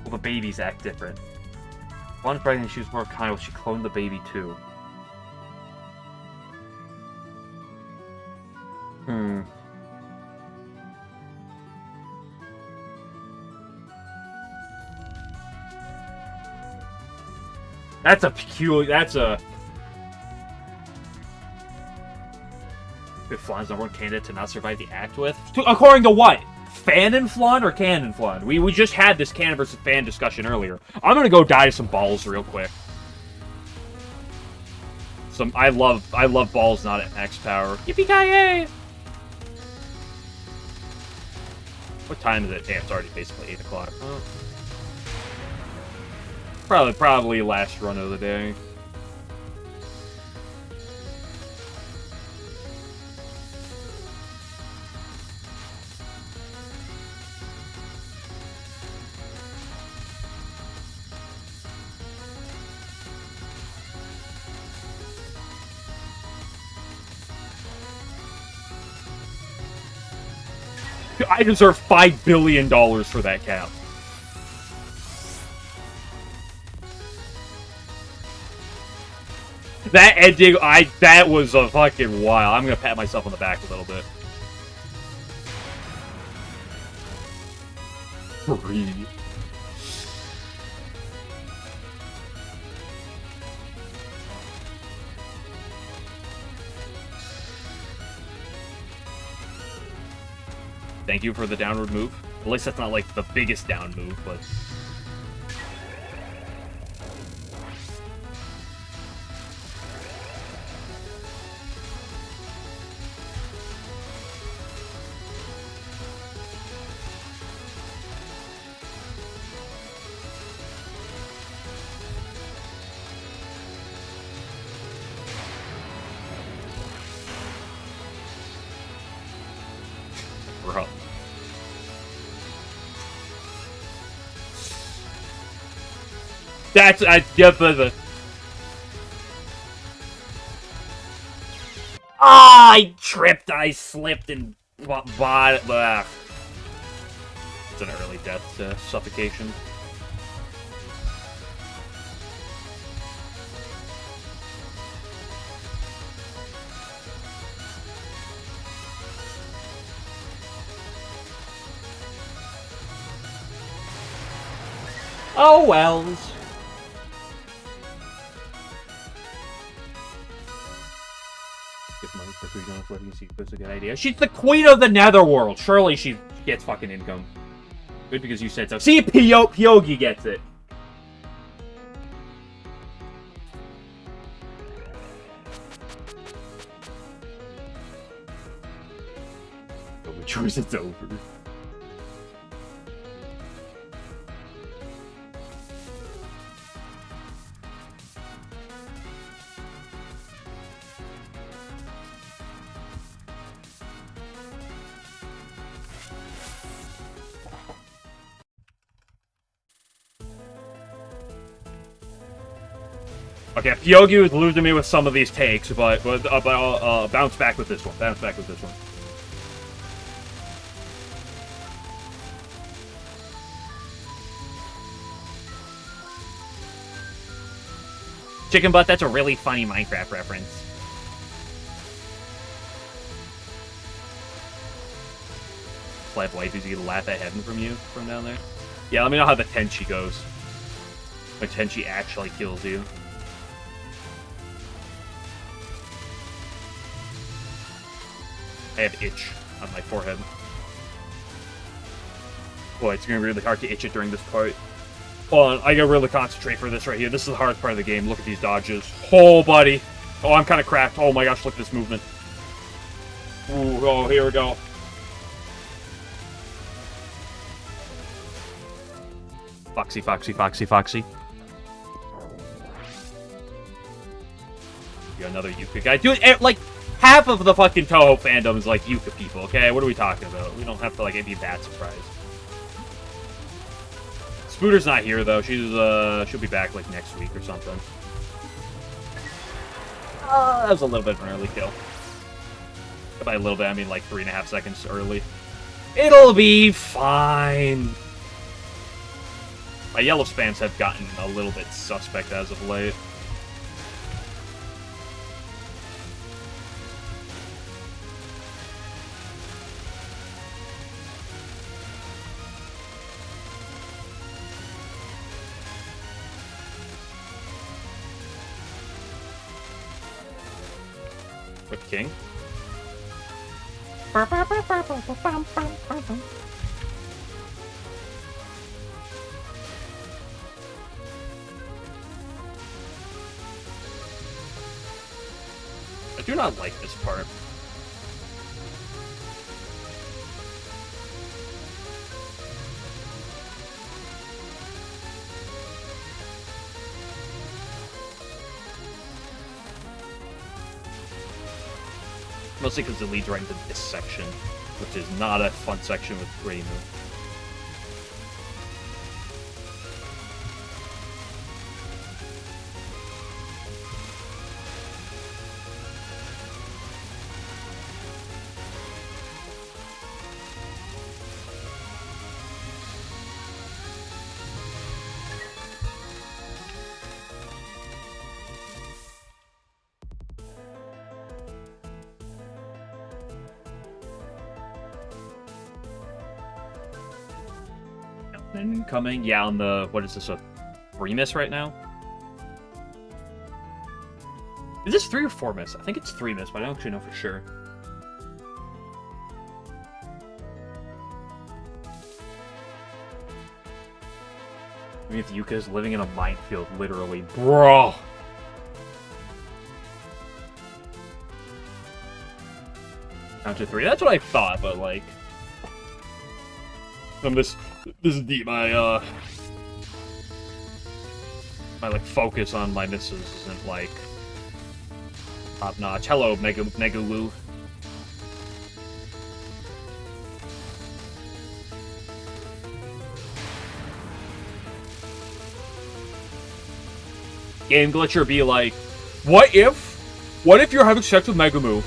Well, the babies act different. One pregnant, she was more kind, but she cloned the baby too. That's a peculiar. That's a. If Flan's number one candidate to not survive the act with? According to what? Fan and Flan or Canon Flan? We just had this canon versus fan discussion earlier. I'm gonna go die to some balls real quick. I love balls not at max power. Yippee-ki-yay! What time is it? Damn, it's already basically 8 o'clock. Oh. Probably last run of the day. I deserve $5 billion for that cap. That ending, that was a fucking wild. I'm gonna pat myself on the back a little bit. Free. Thank you for the downward move. At least that's not like the biggest down move, but... Bro. That's I tripped, I slipped and bought it's an early death suffocation. Oh wells. Give money for free don't let you see that's a good idea. She's the queen of the netherworld. Surely she gets fucking income. Good because you said so. See, Pyogi gets it. With yours it's over. Okay, Pyogi was losing me with some of these takes, but I'll bounce back with this one. Bounce back with this one. Chicken butt, that's a really funny Minecraft reference. Slap wife is gonna laugh at heaven from you from down there. Yeah, let me know how the Tenchi goes. When Tenchi actually kills you. I have itch on my forehead. Boy, it's gonna be really hard to itch it during this part. Hold on, I gotta really concentrate for this right here. This is the hardest part of the game. Look at these dodges. Oh, buddy. Oh, I'm kind of cracked. Oh my gosh, look at this movement. Ooh, oh, here we go. Foxy, Foxy, Foxy, Foxy. You got another Yuka guy. Dude, like, half of the fucking Touhou fandom is like Yuka people, okay? What are we talking about? We don't have to, like, be that surprised. Spooter's not here, though. She'll be back, like, next week or something. That was a little bit of an early kill. By a little bit, I mean, like, 3.5 seconds early. It'll be fine. My yellow spams have gotten a little bit suspect as of late. With King. I do not like this part. Mostly because it leads right into this section, which is not a fun section with Reimu. Incoming. Yeah, on the... What is this, a 3-miss right now? Is this 3 or 4-miss? I think it's 3-miss, but I don't actually know for sure. I mean, if Yuka's living in a minefield, literally. Bro! Count to 3. That's what I thought, but, like... This is deep. My like, focus on my misses isn't, like... top-notch. Hello, Megaloo. Game Glitcher be like, what if you're having sex with Megamoo,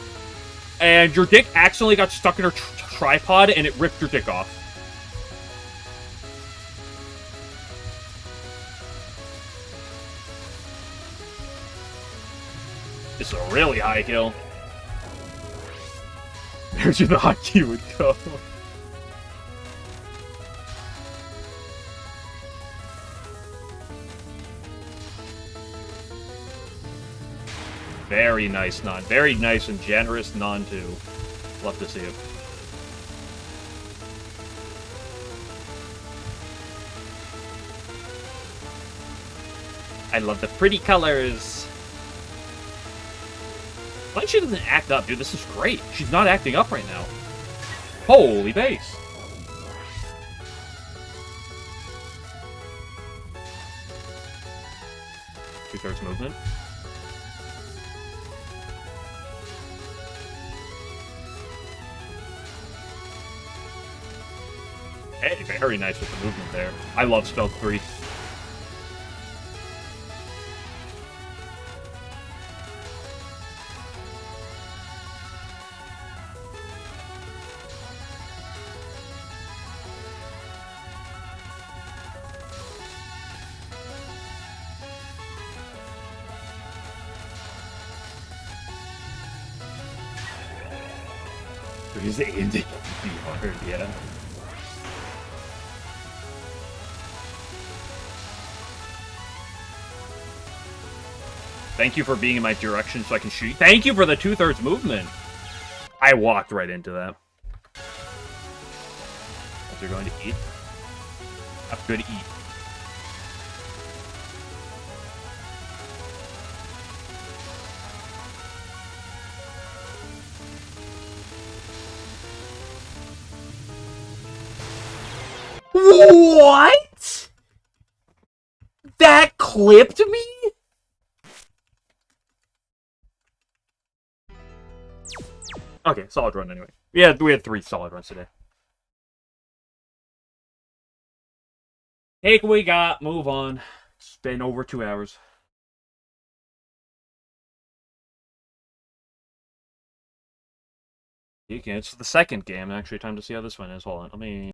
and your dick accidentally got stuck in her tripod, and it ripped your dick off? This is a really high kill. There's where the hot key would go. Very nice non. Very nice and generous non, too. Love to see it. I love the pretty colors. Why she doesn't act up, dude? This is great. She's not acting up right now. Holy base. Two-thirds movement. Hey, very nice with the movement there. I love Stealth 3. He's aimed at hard, yeah. Thank you for being in my direction so I can shoot. Thank you for the two-thirds movement. I walked right into that. As you're going to eat. I'm going to eat. What? That clipped me? Okay, solid run anyway. Yeah, we had 3 solid runs today. Take what we got, move on. It's been over 2 hours. You can. It's the second game. Actually, time to see how this one is. Hold on, let me...